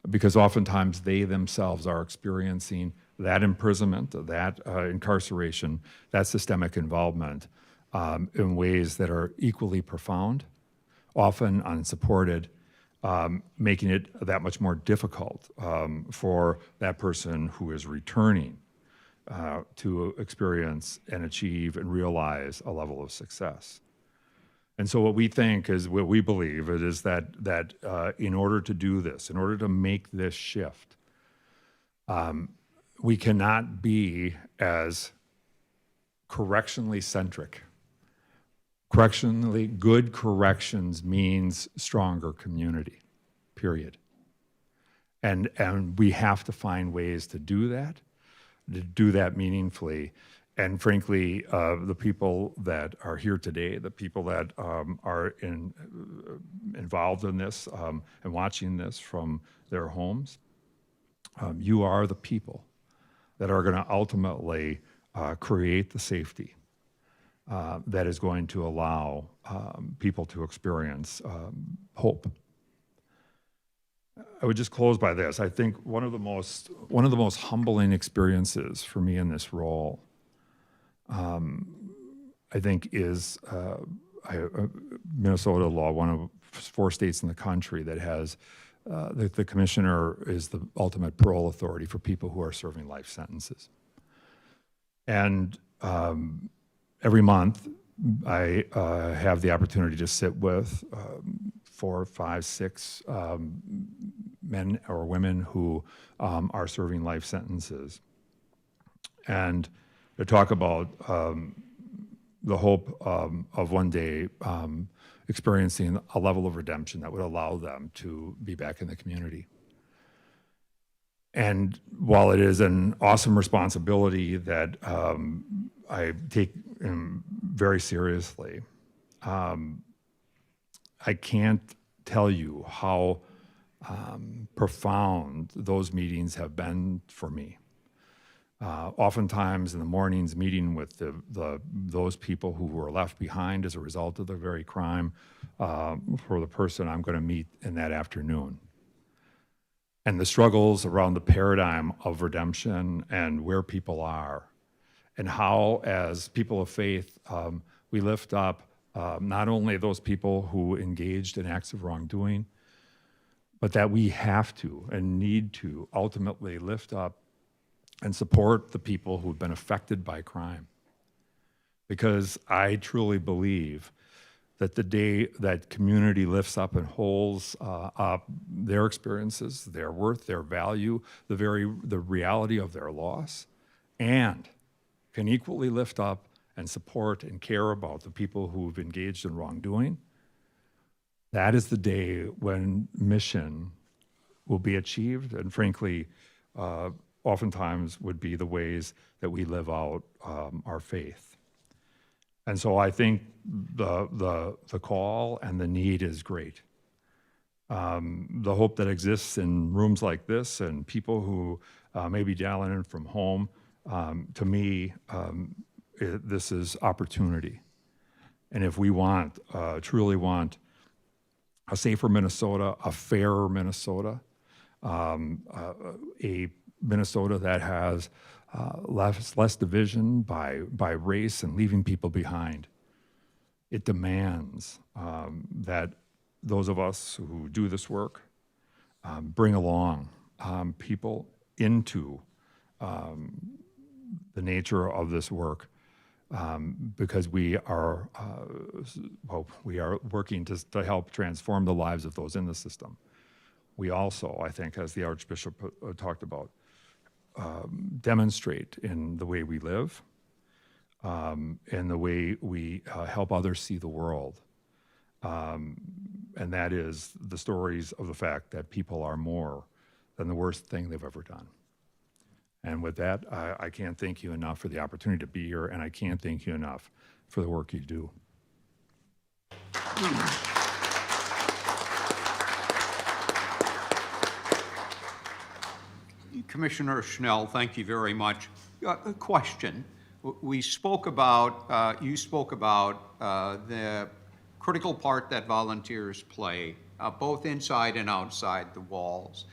because oftentimes they themselves are experiencing that imprisonment, that incarceration, that systemic involvement in ways that are equally profound, often unsupported, making it that much more difficult for that person who is returning to experience and achieve and realize a level of success. And so what we think is, what we believe it is that in order to do this, in order to make this shift, we cannot be as correctionally centric. Correctionally, good corrections means stronger community, period. And we have to find ways to do that meaningfully. And frankly, the people that are here today, the people that are involved in this and watching this from their homes, you are the people that are going to ultimately create the safety that is going to allow people to experience hope. I would just close by this. I think one of the most humbling experiences for me in this role, I think, is Minnesota law, one of 4 states in the country that has the commissioner is the ultimate parole authority for people who are serving life sentences. And every month, I have the opportunity to sit with 4, 5, 6 men or women who are serving life sentences, and to talk about the hope of one day experiencing a level of redemption that would allow them to be back in the community. And while it is an awesome responsibility that I take very seriously, I can't tell you how profound those meetings have been for me. Oftentimes in the mornings, meeting with those people who were left behind as a result of the very crime for the person I'm going to meet in that afternoon. And the struggles around the paradigm of redemption and where people are, and how, as people of faith, we lift up not only those people who engaged in acts of wrongdoing, but that we have to and need to ultimately lift up and support the people who've been affected by crime. Because I truly believe that the day that community lifts up and holds up their experiences, their worth, their value, the reality of their loss, and can equally lift up and support and care about the people who've engaged in wrongdoing, that is the day when mission will be achieved, and frankly, oftentimes would be the ways that we live out our faith. And so I think the call and the need is great. The hope that exists in rooms like this and people who may be dialing in from home, to me, this is opportunity. And if we truly want a safer Minnesota, a fairer Minnesota, a Minnesota that has less division by race and leaving people behind, it demands that those of us who do this work bring along people into the nature of this work because we are working to help transform the lives of those in the system. We also, I think, as the Archbishop talked about, demonstrate in the way we live, in the way we help others see the world. And that is the stories of the fact that people are more than the worst thing they've ever done. And with that, I can't thank you enough for the opportunity to be here, and I can't thank you enough for the work you do. Commissioner Schnell, thank you very much. A question. We spoke about, you spoke about the critical part that volunteers play, both inside and outside the walls.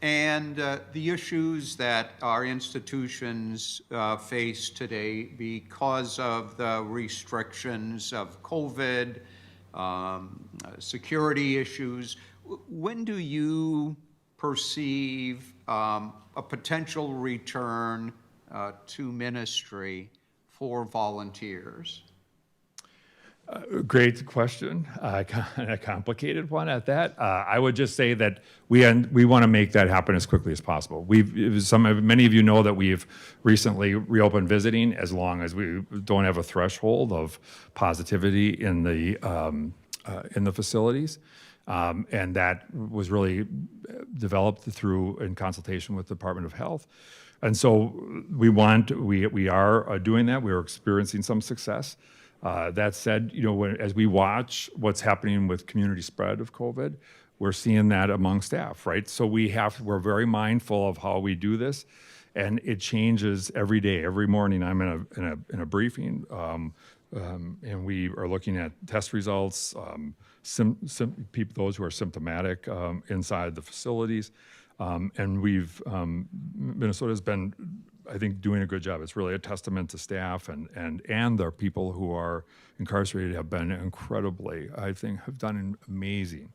And the issues that our institutions face today because of the restrictions of COVID, security issues. When do you perceive a potential return to ministry for volunteers? Great question, a complicated one at that. I would just say that we want to make that happen as quickly as possible. Many of you know that we've recently reopened visiting as long as we don't have a threshold of positivity in the facilities. And that was really developed in consultation with the Department of Health. And so we are doing that. We're experiencing some success. That said, as we watch what's happening with community spread of COVID, we're seeing that among staff, right? So we're very mindful of how we do this, and it changes every day. Every morning, I'm in a briefing, and we are looking at test results, those who are symptomatic inside the facilities, and Minnesota's been, I think, doing a good job. It's really a testament to staff and the people who are incarcerated have been incredibly, I think, have done amazing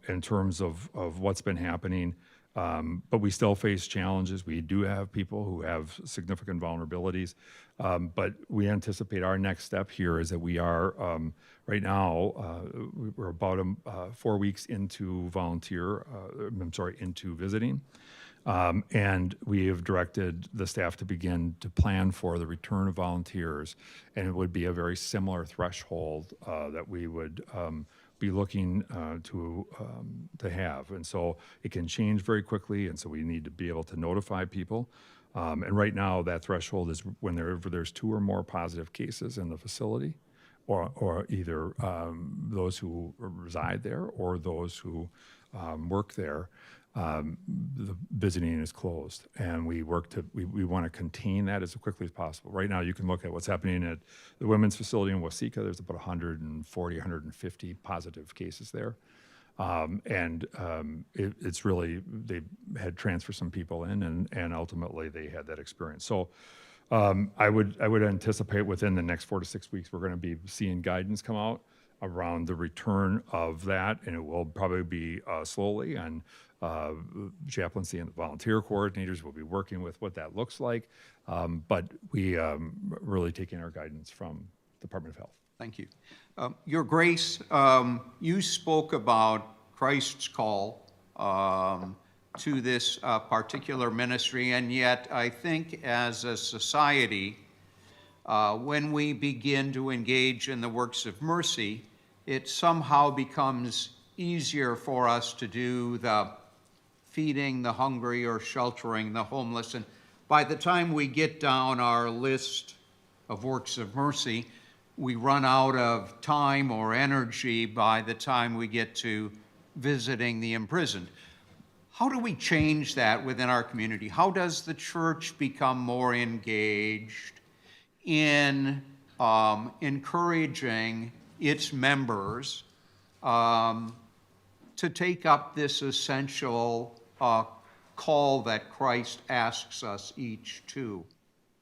in terms of what's been happening. But we still face challenges. We do have people who have significant vulnerabilities, but we anticipate our next step here is that we are, right now, we're about 4 weeks into into visiting. And we have directed the staff to begin to plan for the return of volunteers, and it would be a very similar threshold that we would be looking to have. And so it can change very quickly, and so we need to be able to notify people. And right now, that threshold is whenever there's 2 or more positive cases in the facility, or either those who reside there or those who work there. The visiting is closed, and we want to contain that as quickly as possible. Right now, you can look at what's happening at the women's facility in Waseca. There's about 140, 150 positive cases there. It's really, they had transferred some people in, and ultimately they had that experience. So I would anticipate within the next 4 to 6 weeks, we're going to be seeing guidance come out around the return of that, and it will probably be slowly, and chaplaincy and the volunteer coordinators will be working with what that looks like, but we really taking our guidance from Department of Health. Thank you. Your Grace, you spoke about Christ's call to this particular ministry, and yet I think as a society, when we begin to engage in the works of mercy, it somehow becomes easier for us to do the feeding the hungry or sheltering the homeless. And by the time we get down our list of works of mercy, we run out of time or energy by the time we get to visiting the imprisoned. How do we change that within our community? How does the church become more engaged in encouraging its members to take up this essential call that Christ asks us each to?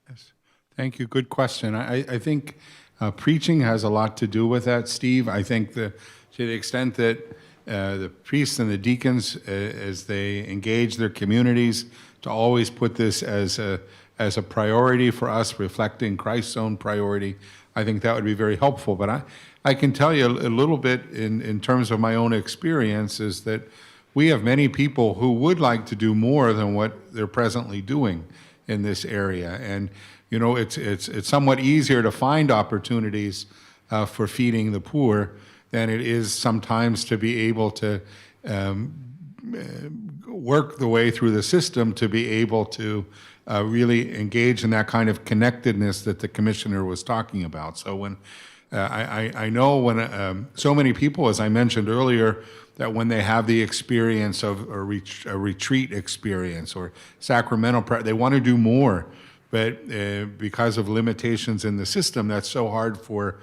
Yes. Thank you. Good question. I think preaching has a lot to do with that, Steve. I think to the extent that the priests and the deacons, as they engage their communities, to always put this as as a priority for us, reflecting Christ's own priority, I think that would be very helpful. But I can tell you a little bit in terms of my own experience is that we have many people who would like to do more than what they're presently doing in this area. And, you know, it's somewhat easier to find opportunities for feeding the poor than it is sometimes to be able to work the way through the system to be able to really engage in that kind of connectedness that the commissioner was talking about. So when I know when so many people, as I mentioned earlier, that when they have the experience of a retreat experience or sacramental prayer, they want to do more, but because of limitations in the system, that's so hard for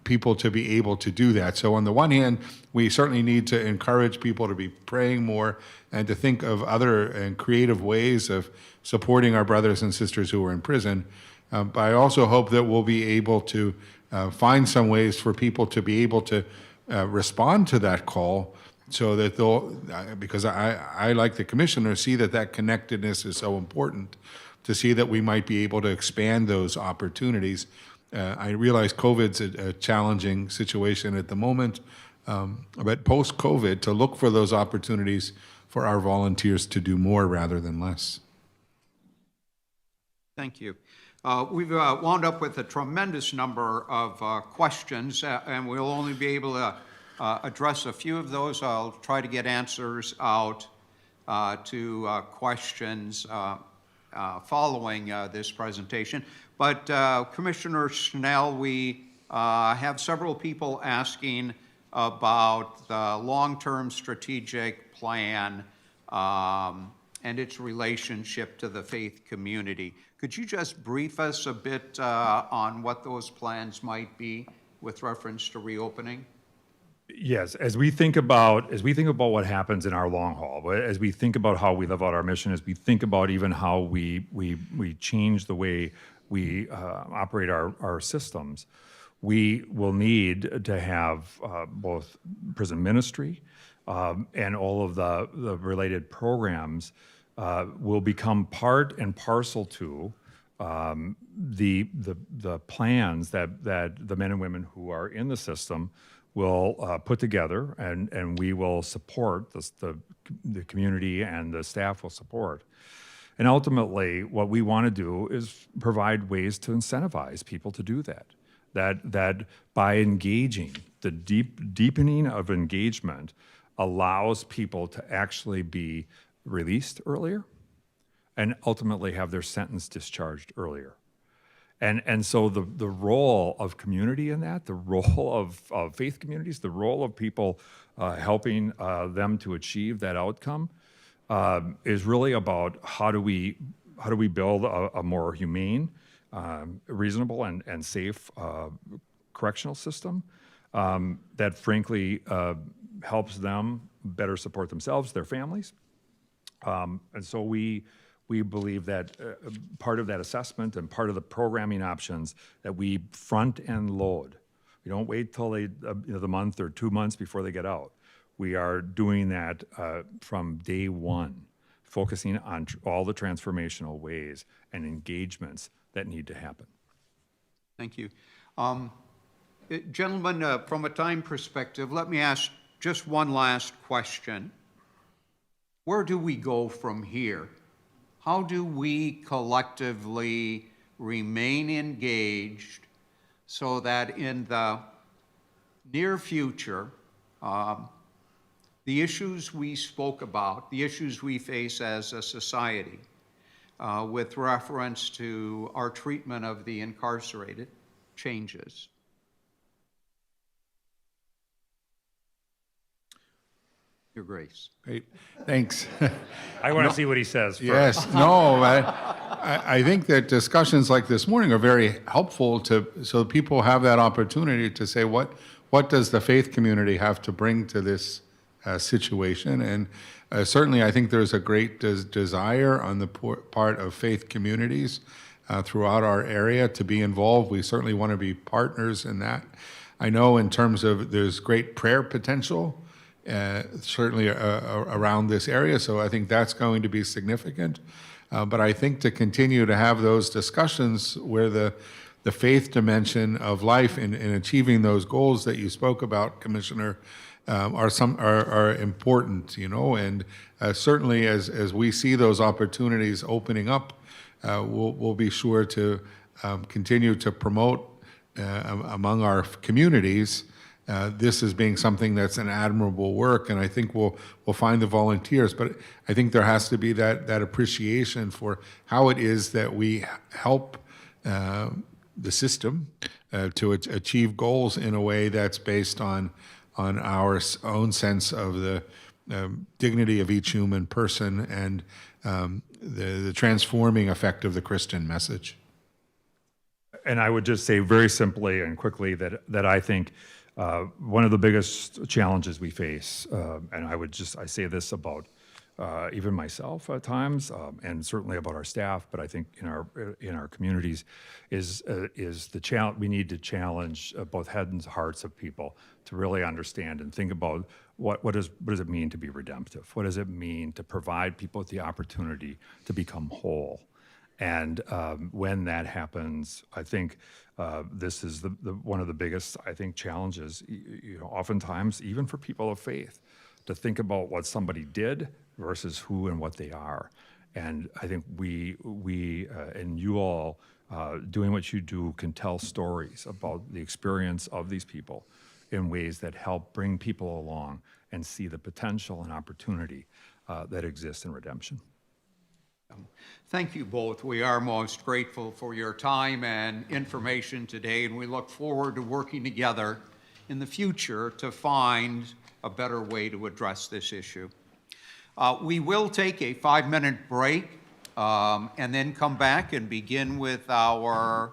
people to be able to do that. So on the one hand, we certainly need to encourage people to be praying more and to think of other and creative ways of supporting our brothers and sisters who are in prison. But I also hope that we'll be able to find some ways for people to be able to respond to that call so that they'll, because I like the commissioner, see that connectedness is so important, to see that we might be able to expand those opportunities. I realize COVID's a challenging situation at the moment, but post-COVID, to look for those opportunities for our volunteers to do more rather than less. Thank you. We've wound up with a tremendous number of questions, and we'll only be able to address a few of those. I'll try to get answers out to questions following this presentation. But Commissioner Schnell, we have several people asking about the long-term strategic plan and its relationship to the faith community. Could you just brief us a bit on what those plans might be with reference to reopening? Yes, as we think about what happens in our long haul, as we think about how we live out our mission, as we think about even how we change the way we operate our systems, we will need to have both prison ministry and all of the related programs will become part and parcel to the plans that the men and women who are in the system will put together, and we will support the community, and the staff will support. And ultimately, what we want to do is provide ways to incentivize people to do that. That by engaging, the deepening of engagement allows people to actually be released earlier and ultimately have their sentence discharged earlier. And so the role of community in that, the role of faith communities, the role of people helping them to achieve that outcome is really about how do we build a more humane, reasonable, and safe correctional system that frankly helps them better support themselves, their families. And so we believe that part of that assessment and part of the programming options that we front end load. We don't wait till the month or 2 months before they get out. We are doing that from day one, focusing on all the transformational ways and engagements that need to happen. Thank you. Gentlemen, from a time perspective, let me ask just one last question. Where do we go from here? How do we collectively remain engaged so that in the near future, the issues we spoke about, the issues we face as a society, with reference to our treatment of the incarcerated, changes? Your Grace. Great, thanks. I want to see what he says first. Yes, no, I think that discussions like this morning are very helpful so people have that opportunity to say what does the faith community have to bring to this situation. And certainly I think there's a great desire on the part of faith communities throughout our area to be involved. We certainly want to be partners in that. I know in terms of there's great prayer potential certainly around this area, so I think that's going to be significant. But I think to continue to have those discussions where the faith dimension of life in achieving those goals that you spoke about, Commissioner, are important, and certainly as we see those opportunities opening up, we'll be sure to continue to promote among our communities this as being something that's an admirable work, and I think we'll find the volunteers. But I think there has to be that appreciation for how it is that we help the system to achieve goals in a way that's based on our own sense of the dignity of each human person and the transforming effect of the Christian message. And I would just say very simply and quickly that I think one of the biggest challenges we face, and I say this about even myself at times, and certainly about our staff, but I think in our communities, is the challenge. We need to challenge both heads and hearts of people to really understand and think about what does it mean to be redemptive? What does it mean to provide people with the opportunity to become whole? And when that happens, I think this is one of the biggest, I think, challenges. Oftentimes, even for people of faith, to think about what somebody did versus who and what they are. And I think we and you all doing what you do can tell stories about the experience of these people in ways that help bring people along and see the potential and opportunity that exists in redemption. Thank you both. We are most grateful for your time and information today, and we look forward to working together in the future to find a better way to address this issue. We will take a 5-minute break and then come back and begin with our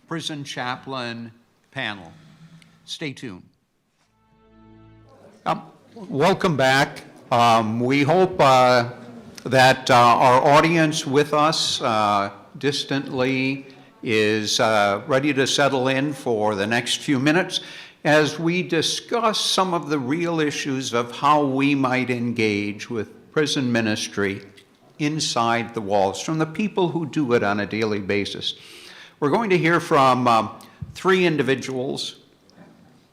prison chaplain panel. Stay tuned. Welcome back. We hope that our audience with us distantly is ready to settle in for the next few minutes as we discuss some of the real issues of how we might engage with prison ministry inside the walls from the people who do it on a daily basis. We're going to hear from 3 individuals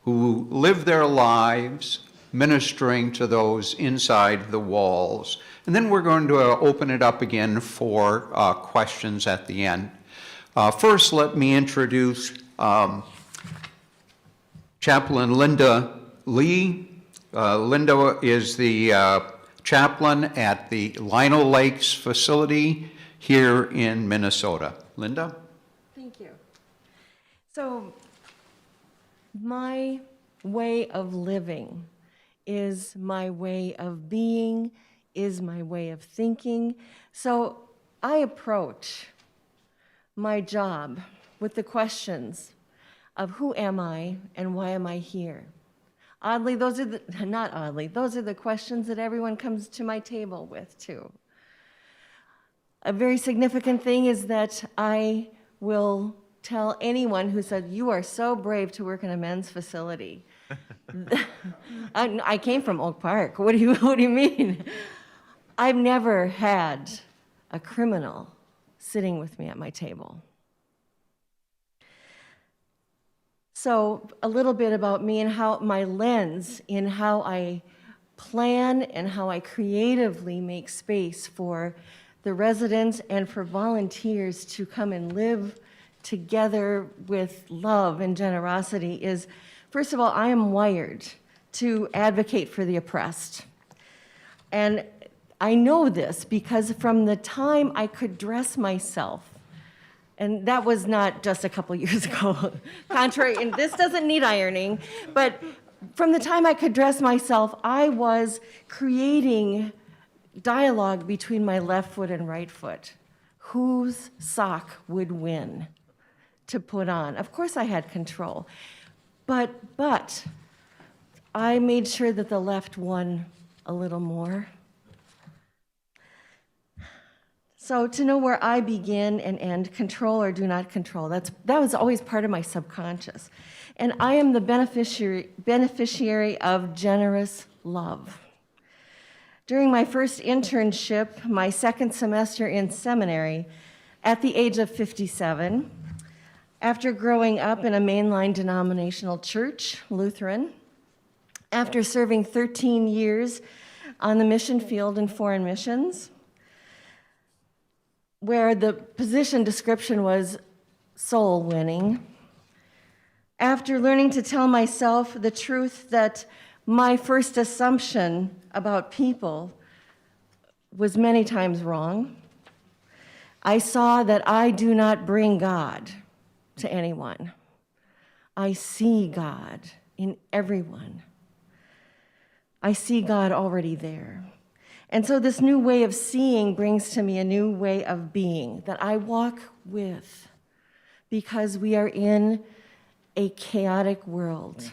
who live their lives ministering to those inside the walls. And then we're going to open it up again for questions at the end. First, let me introduce Chaplain Linda Lee. Linda is the chaplain at the Lino Lakes facility here in Minnesota. Linda? Thank you. So, my way of living is my way of being, is my way of thinking. So I approach my job with the questions of who am I and why am I here? Oddly, those are the questions that everyone comes to my table with too. A very significant thing is that I will tell anyone who said, "You are so brave to work in a men's facility." I came from Oak Park. What do you mean? I've never had a criminal sitting with me at my table. So a little bit about me and how my lens in how I plan and how I creatively make space for the residents and for volunteers to come and live together with love and generosity is, first of all, I am wired to advocate for the oppressed. And I know this because from the time I could dress myself, and that was not just a couple years ago, contrary, and this doesn't need ironing, but from the time I could dress myself, I was creating dialogue between my left foot and right foot. Whose sock would win to put on? Of course I had control, but I made sure that the left won a little more. So to know where I begin and end, control or do not control, that was always part of my subconscious. And I am the beneficiary of generous love. During my first internship, my second semester in seminary, at the age of 57, after growing up in a mainline denominational church, Lutheran, after serving 13 years on the mission field in foreign missions, where the position description was soul winning, after learning to tell myself the truth that my first assumption about people was many times wrong, I saw that I do not bring God to anyone. I see God in everyone. I see God already there. And so this new way of seeing brings to me a new way of being that I walk with, because we are in a chaotic world.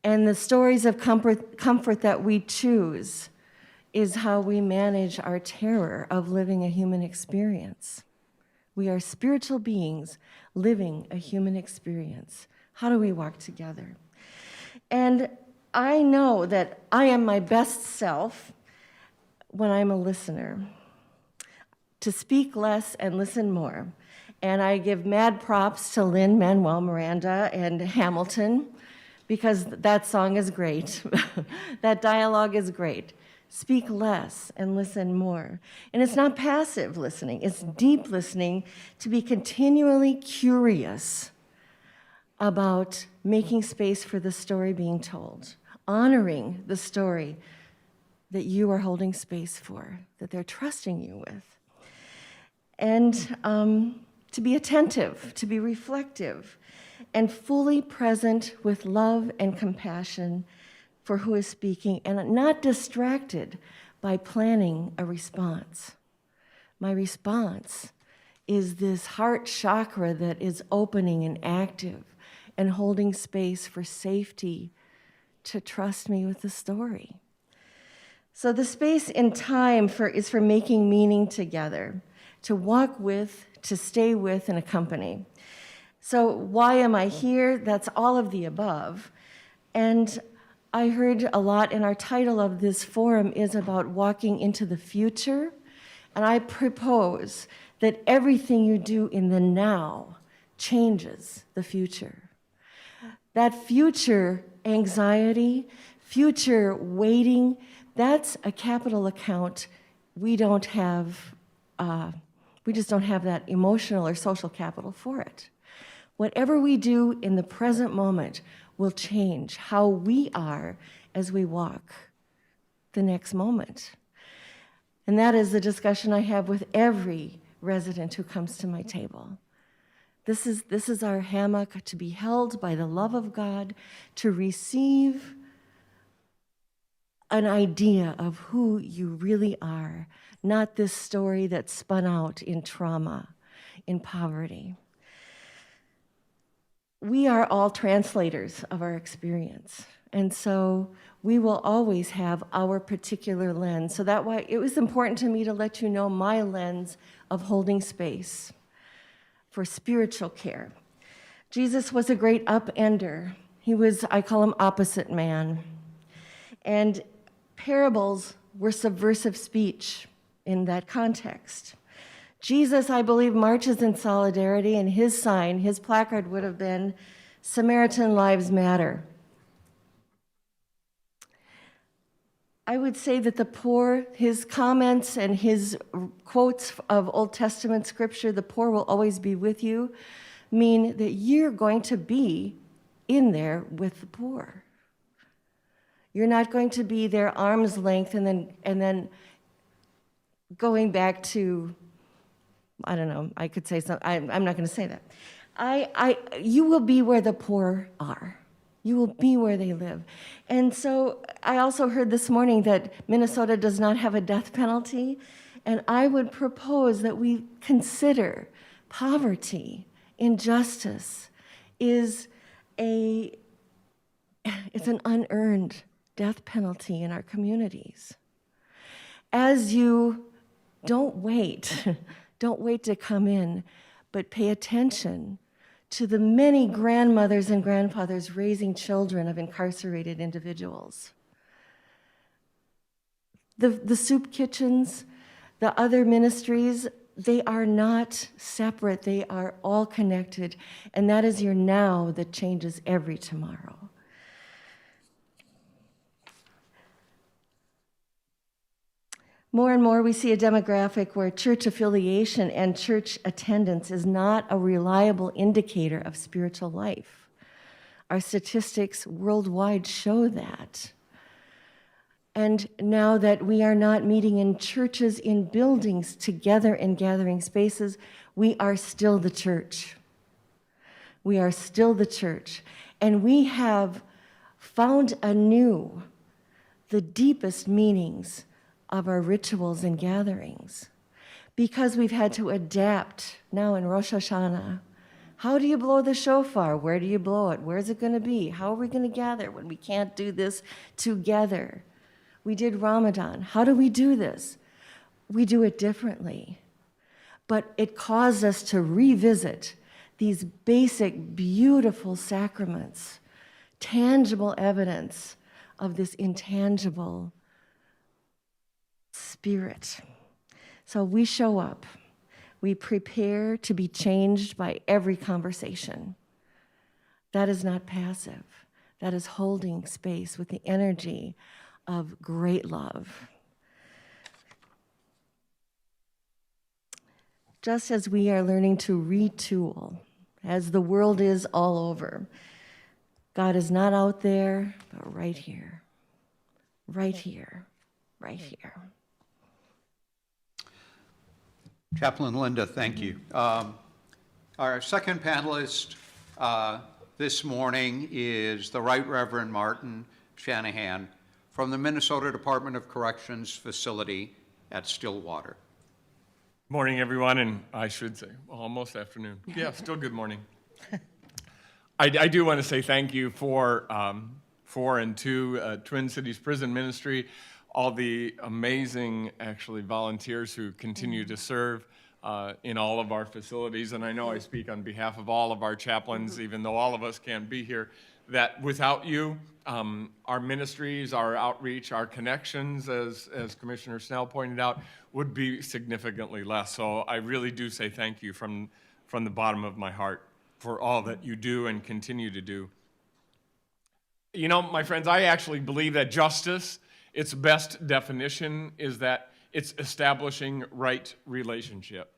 And the stories of comfort that we choose is how we manage our terror of living a human experience. We are spiritual beings living a human experience. How do we walk together? And I know that I am my best self when I'm a listener. To speak less and listen more. And I give mad props to Lin-Manuel Miranda and Hamilton, because that song is great. That dialogue is great. Speak less and listen more. And it's not passive listening, it's deep listening, to be continually curious about making space for the story being told, honoring the story that you are holding space for, that they're trusting you with. And to be attentive, to be reflective, and fully present with love and compassion for who is speaking, and not distracted by planning a response. My response is this heart chakra that is opening and active and holding space for safety to trust me with the story. So the space and time is for making meaning together, to walk with, to stay with, and accompany. So why am I here? That's all of the above. And I heard a lot, and our title of this forum is about walking into the future. And I propose that everything you do in the now changes the future. That future anxiety, future waiting, that's a capital account. We don't have, we just don't have that emotional or social capital for it. Whatever we do in the present moment will change how we are as we walk the next moment. And that is the discussion I have with every resident who comes to my table. This is our hammock, to be held by the love of God, to receive an idea of who you really are, not this story that's spun out in trauma, in poverty. We are all translators of our experience. And so we will always have our particular lens. So that's why it was important to me to let you know my lens of holding space for spiritual care. Jesus was a great upender. He was, I call him, opposite man. And parables were subversive speech in that context. Jesus, I believe, marches in solidarity, and his sign, his placard would have been, Samaritan Lives Matter. I would say that the poor, his comments and his quotes of Old Testament scripture, the poor will always be with you, mean that you're going to be in there with the poor. You're not going to be their arm's length and then going back to, I don't know, I could say something, I'm not going to say that. You will be where the poor are. You will be where they live. And so I also heard this morning that Minnesota does not have a death penalty, and I would propose that we consider poverty, injustice is it's an unearned death penalty in our communities. As you don't wait to come in, but pay attention to the many grandmothers and grandfathers raising children of incarcerated individuals. The soup kitchens, the other ministries, they are not separate. They are all connected. And that is your now that changes every tomorrow. More and more, we see a demographic where church affiliation and church attendance is not a reliable indicator of spiritual life. Our statistics worldwide show that. And now that we are not meeting in churches, in buildings, together in gathering spaces, we are still the church. We are still the church. And we have found anew the deepest meanings of our rituals and gatherings, because we've had to adapt now in Rosh Hashanah. How do you blow the shofar? Where do you blow it? Where's it going to be? How are we going to gather when we can't do this together? We did Ramadan. How do we do this? We do it differently. But it caused us to revisit these basic, beautiful sacraments, tangible evidence of this intangible spirit. So we show up. We prepare to be changed by every conversation. That is not passive. That is holding space with the energy of great love. Just as we are learning to retool, as the world is all over, God is not out there, but right here, right here, right here. Chaplain Linda, thank you. Our second panelist this morning is the Right Reverend Martin Shanahan from the Minnesota Department of Corrections facility at Stillwater. Morning, everyone, and I should say almost afternoon. Yeah, still good morning. I do want to say thank you for and to Twin Cities Prison Ministry, all the amazing, actually, volunteers who continue to serve in all of our facilities. And I know I speak on behalf of all of our chaplains, even though all of us can't be here, that without you, our ministries, our outreach, our connections, as Commissioner Schnell pointed out, would be significantly less. So I really do say thank you from the bottom of my heart for all that you do and continue to do. You know, my friends, I actually believe that justice, its best definition is that it's establishing right relationship.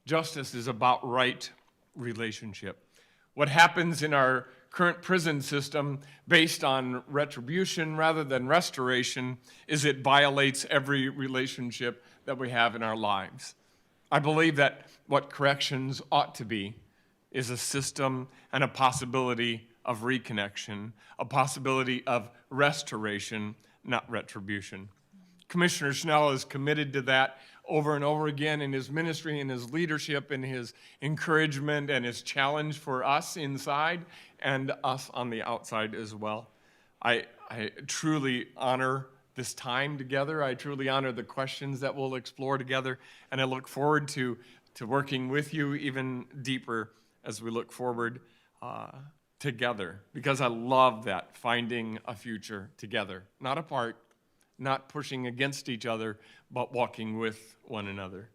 Justice is about right relationship. What happens in our current prison system based on retribution rather than restoration is it violates every relationship that we have in our lives. I believe that what corrections ought to be is a system and a possibility of reconnection, a possibility of restoration, not retribution. Commissioner Schnell is committed to that over and over again in his ministry, in his leadership, in his encouragement and his challenge for us inside and us on the outside as well. I truly honor this time together. I truly honor the questions that we'll explore together, and I look forward to working with you even deeper as we look forward together, because I love that, finding a future together, not apart, not pushing against each other, but walking with one another.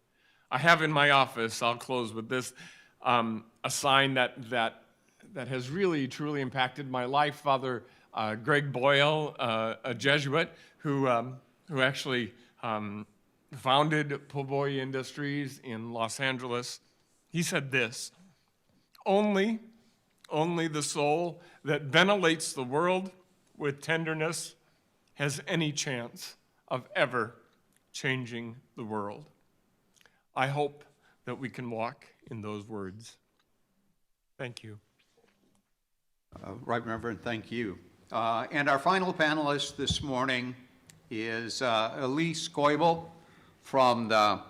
I have in my office, I'll close with this, a sign that has really, truly impacted my life. Father Greg Boyle, a Jesuit who actually founded Po' Boy Industries in Los Angeles, he said this: only the soul that ventilates the world with tenderness has any chance of ever changing the world. I hope that we can walk in those words. Thank you. Right Reverend, thank you. And our final panelist this morning is Elise Coible from the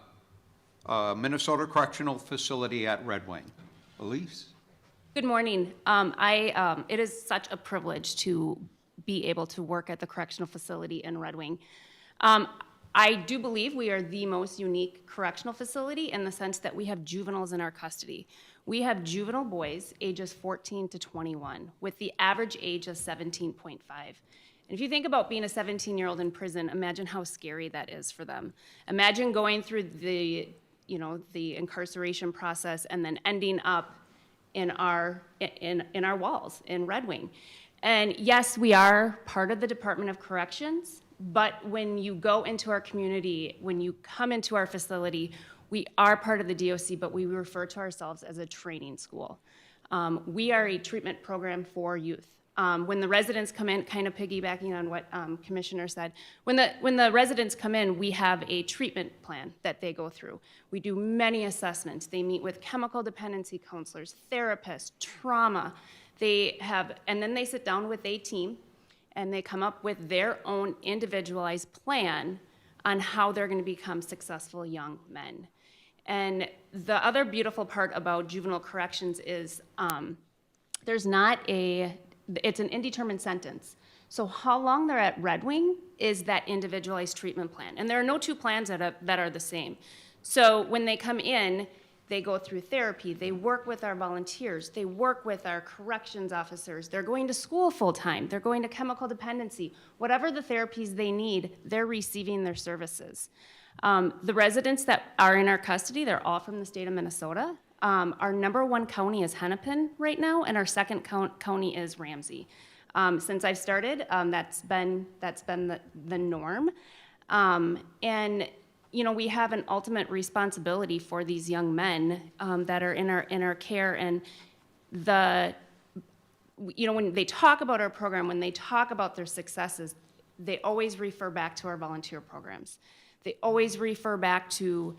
Minnesota Correctional Facility at Red Wing. Elise? Good morning. It is such a privilege to be able to work at the correctional facility in Red Wing. I do believe we are the most unique correctional facility in the sense that we have juveniles in our custody. We have juvenile boys ages 14 to 21 with the average age of 17.5. And if you think about being a 17-year-old in prison, imagine how scary that is for them. Imagine going through the incarceration process and then ending up in our walls in Red Wing. And yes, we are part of the Department of Corrections, but when you go into our community, when you come into our facility, we are part of the DOC, but we refer to ourselves as a training school. We are a treatment program for youth. When the residents come in, kind of piggybacking on what Commissioner said, when the residents come in, we have a treatment plan that they go through. We do many assessments. They meet with chemical dependency counselors, therapists, trauma. And then they sit down with a team and they come up with their own individualized plan on how they're going to become successful young men. And the other beautiful part about juvenile corrections is it's an indeterminate sentence. So how long they're at Red Wing is that individualized treatment plan. And there are no two plans that are the same. So when they come in, they go through therapy, they work with our volunteers, they work with our corrections officers, they're going to school full-time, they're going to chemical dependency. Whatever the therapies they need, they're receiving their services. The residents that are in our custody, they're all from the state of Minnesota. Our #1 county is Hennepin right now, and our second county is Ramsey. Since I've started, that's been the norm. And we have an ultimate responsibility for these young men that are in our care. And when they talk about our program, when they talk about their successes, they always refer back to our volunteer programs. They always refer back to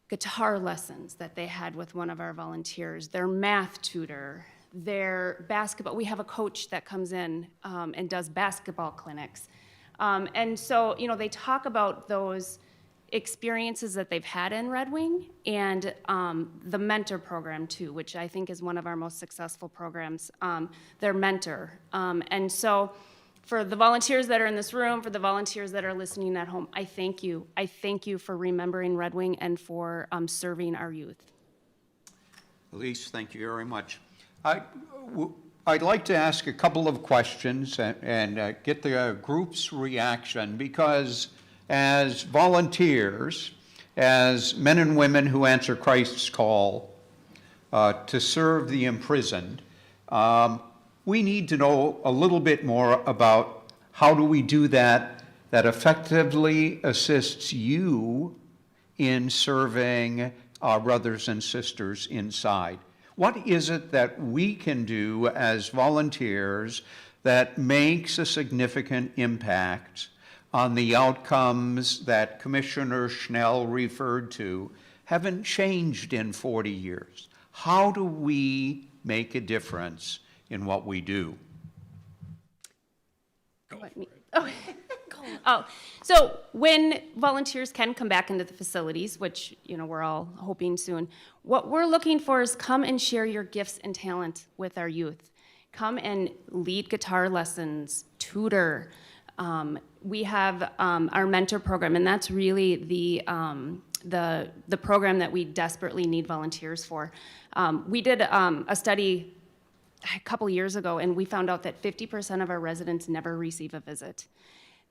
guitar lessons that they had with one of our volunteers, their math tutor, their basketball. We have a coach that comes in and does basketball clinics. And so, they talk about those experiences that they've had in Red Wing and the mentor program too, which I think is one of our most successful programs, their mentor. And so for the volunteers that are in this room, for the volunteers that are listening at home, I thank you. I thank you for remembering Red Wing and for serving our youth. Elise, thank you very much. I'd like to ask a couple of questions and get the group's reaction, because as volunteers, as men and women who answer Christ's call to serve the imprisoned, we need to know a little bit more about how do we do that effectively assists you in serving our brothers and sisters inside. What is it that we can do as volunteers that makes a significant impact on the outcomes that Commissioner Schnell referred to haven't changed in 40 years? How do we make a difference in what we do? So when volunteers can come back into the facilities, which we're all hoping soon, what we're looking for is come and share your gifts and talent with our youth. Come and lead guitar lessons, tutor. We have our mentor program, and that's really the program that we desperately need volunteers for. We did a study a couple years ago, and we found out that 50% of our residents never receive a visit.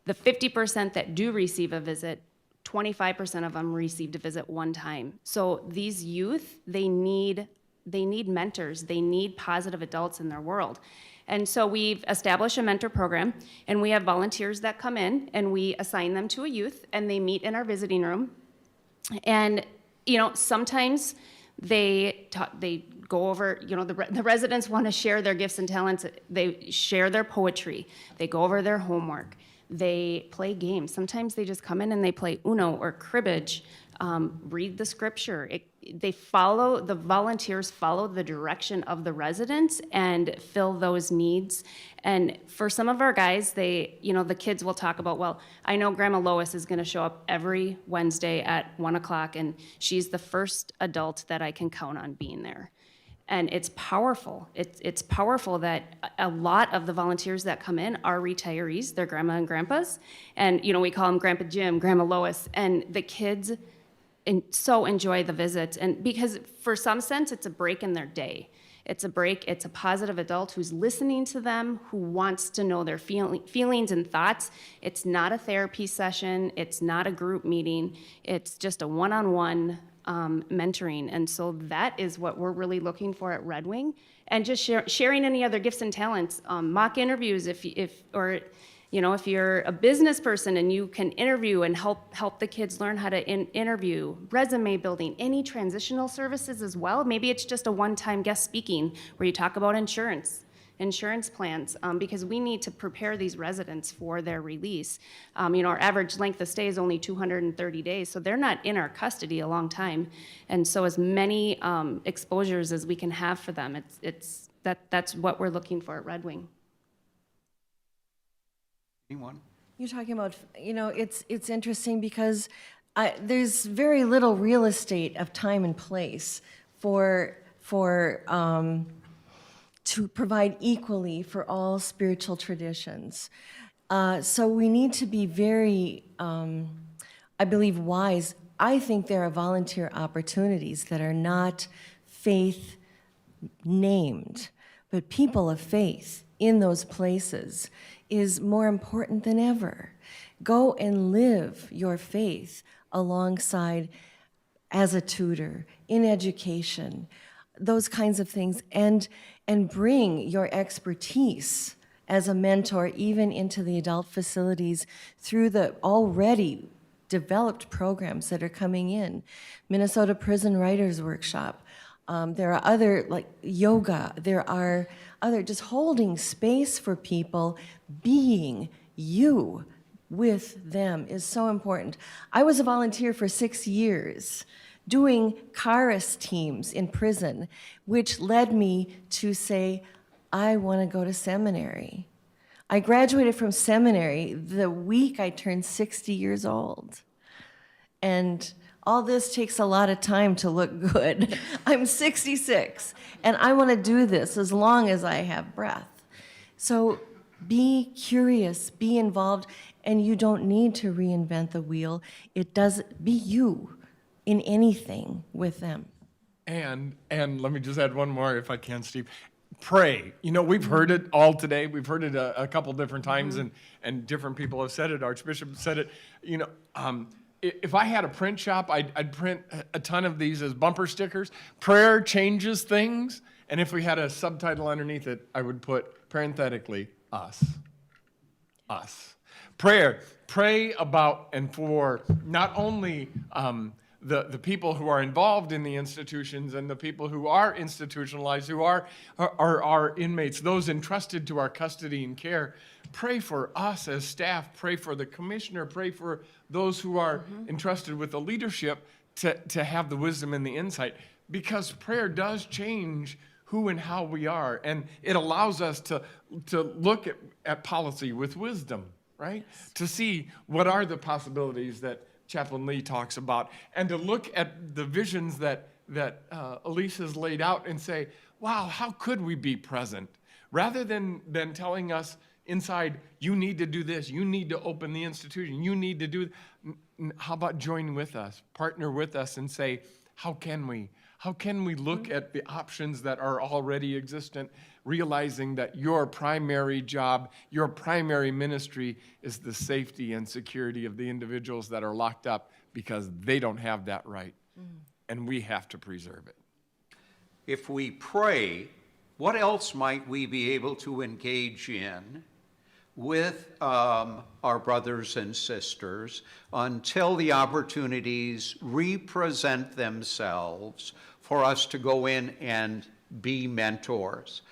The 50% that do receive a visit, 25% of them received a visit one time. So these youth, they need mentors. They need positive adults in their world. And so we've established a mentor program, and we have volunteers that come in, and we assign them to a youth, and they meet in our visiting room. And sometimes they go over, the residents want to share their gifts and talents. They share their poetry. They go over their homework. They play games. Sometimes they just come in and they play Uno or cribbage, read the scripture. The volunteers follow the direction of the residents and fill those needs. And for some of our guys, the kids will talk about, well, I know Grandma Lois is going to show up every Wednesday at 1 o'clock, and she's the first adult that I can count on being there. And it's powerful. It's powerful that a lot of the volunteers that come in are retirees. They're grandma and grandpas. And, we call them Grandpa Jim, Grandma Lois. And the kids so enjoy the visits. And because for some sense, it's a break in their day. It's a break. It's a positive adult who's listening to them, who wants to know their feelings and thoughts. It's not a therapy session. It's not a group meeting. It's just a one-on-one mentoring. And so that is what we're really looking for at Red Wing. And just sharing any other gifts and talents, mock interviews if you're a business person and you can interview and help the kids learn how to interview, resume building, any transitional services as well. Maybe it's just a one-time guest speaking where you talk about insurance plans, because we need to prepare these residents for their release. Our average length of stay is only 230 days, so they're not in our custody a long time. And so as many exposures as we can have for them, that's what we're looking for at Red Wing. Anyone? You're talking about, it's interesting because there's very little real estate of time and place to provide equally for all spiritual traditions. So we need to be very, I believe, wise. I think there are volunteer opportunities that are not faith named, but people of faith in those places is more important than ever. Go and live your faith alongside as a tutor, in education, those kinds of things, and bring your expertise as a mentor even into the adult facilities through the already developed programs that are coming in. Minnesota Prison Writers Workshop. There are other, like yoga, there are other, just holding space for people, being you with them is so important. I was a volunteer for 6 years doing chorus teams in prison, which led me to say, I want to go to seminary. I graduated from seminary the week I turned 60 years old. And all this takes a lot of time to look good. I'm 66, and I want to do this as long as I have breath. So be curious, be involved, and you don't need to reinvent the wheel. It does, be you in anything with them. And let me just add one more if I can, Steve. Pray. We've heard it all today. We've heard it a couple different times, and different people have said it. Archbishop said it. If I had a print shop, I'd print a ton of these as bumper stickers. Prayer changes things. And if we had a subtitle underneath it, I would put parenthetically, us. Us. Prayer. Pray about and for not only the people who are involved in the institutions and the people who are institutionalized, who are our inmates, those entrusted to our custody and care. Pray for us as staff. Pray for the commissioner. Pray for those who are entrusted with the leadership to have the wisdom and the insight, because prayer does change who and how we are, and it allows us to look at policy with wisdom, right? Yes. To see what are the possibilities that Chaplain Lee talks about, and to look at the visions that Elise has laid out and say, wow, how could we be present? Rather than telling us inside, you need to do this, you need to open the institution, you need to do, how about join with us, partner with us and say, how can we? How can we look at the options that are already existent, realizing that your primary job, your primary ministry is the safety and security of the individuals that are locked up, because they don't have that right, and we have to preserve it. If we pray, what else might we be able to engage in with our brothers and sisters until the opportunities represent themselves for us to go in and be mentors,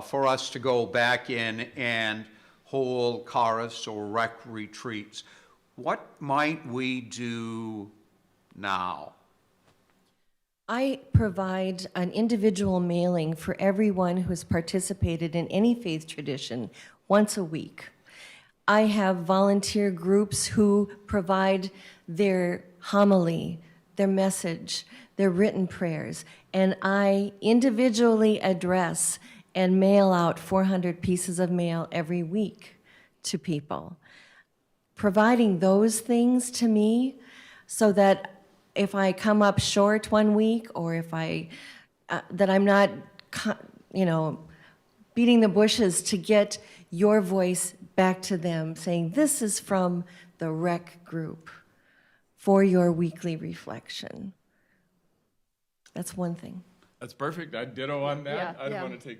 for us to go back in and hold chorus or rec retreats? What might we do now? I provide an individual mailing for everyone who has participated in any faith tradition once a week. I have volunteer groups who provide their homily, their message, their written prayers, and I individually address and mail out 400 pieces of mail every week to people. Providing those things to me so that if I come up short one week, or if that I'm not beating the bushes to get your voice back to them, saying, this is from the rec group for your weekly reflection. That's one thing. That's perfect. I'd ditto on that. Yeah, I'd yeah. want to take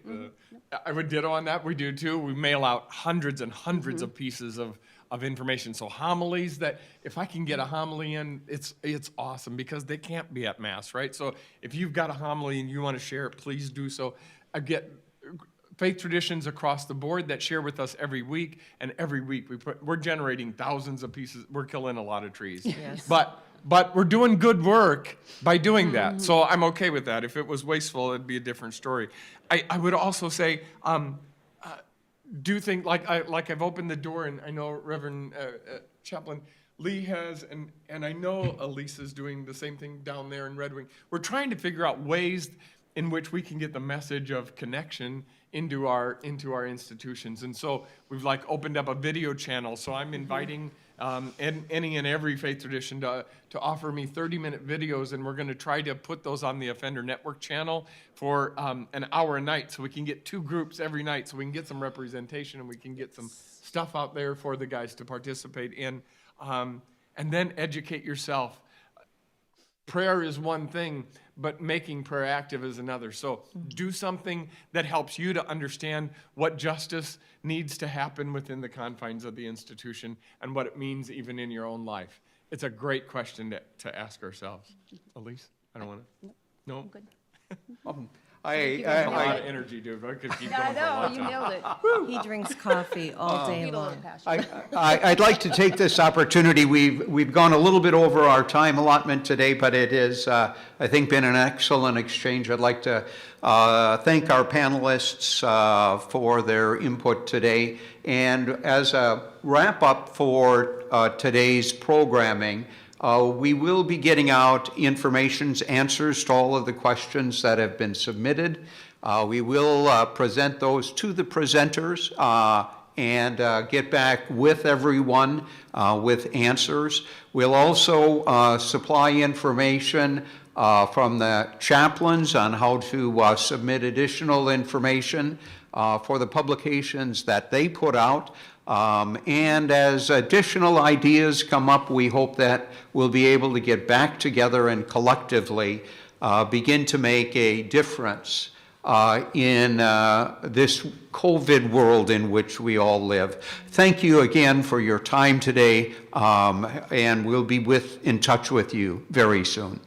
I would ditto on that. We do too. We mail out hundreds and hundreds of pieces of information. So homilies, that if I can get a homily in, it's awesome, because they can't be at Mass, right? So if you've got a homily and you want to share it, please do so. I get faith traditions across the board that share with us every week, and every week we're generating thousands of pieces. We're killing a lot of trees. Yes. But we're doing good work by doing that. So I'm okay with that. If it was wasteful, it'd be a different story. I would also say, do things like I've opened the door, and I know Reverend Chaplain Lee has, and I know Elise is doing the same thing down there in Red Wing. We're trying to figure out ways in which we can get the message of connection into our institutions. And so we've opened up a video channel. So I'm inviting any and every faith tradition to offer me 30-minute videos, and we're going to try to put those on the Offender Network channel for an hour a night, so we can get 2 groups every night, so we can get some representation and we can get some stuff out there for the guys to participate in. And then educate yourself. Prayer is one thing, but making prayer active is another. So do something that helps you to understand what justice needs to happen within the confines of the institution and what it means even in your own life. It's a great question to ask ourselves. Elise, I don't want to. No? Good. A lot of energy, dude. I could keep going for a long you time. nailed it. He drinks coffee all day long. I'd like to take this opportunity. We've gone a little bit over our time allotment today, but it has, I think, been an excellent exchange. I'd like to thank our panelists for their input today. And as a wrap-up for today's programming, we will be getting out answers to all of the questions that have been submitted. We will present those to the presenters and get back with everyone with answers. We'll also supply information from the chaplains on how to submit additional information for the publications that they put out. And as additional ideas come up, we hope that we'll be able to get back together and collectively begin to make a difference in this COVID world in which we all live. Thank you again for your time today, and we'll be in touch with you very soon.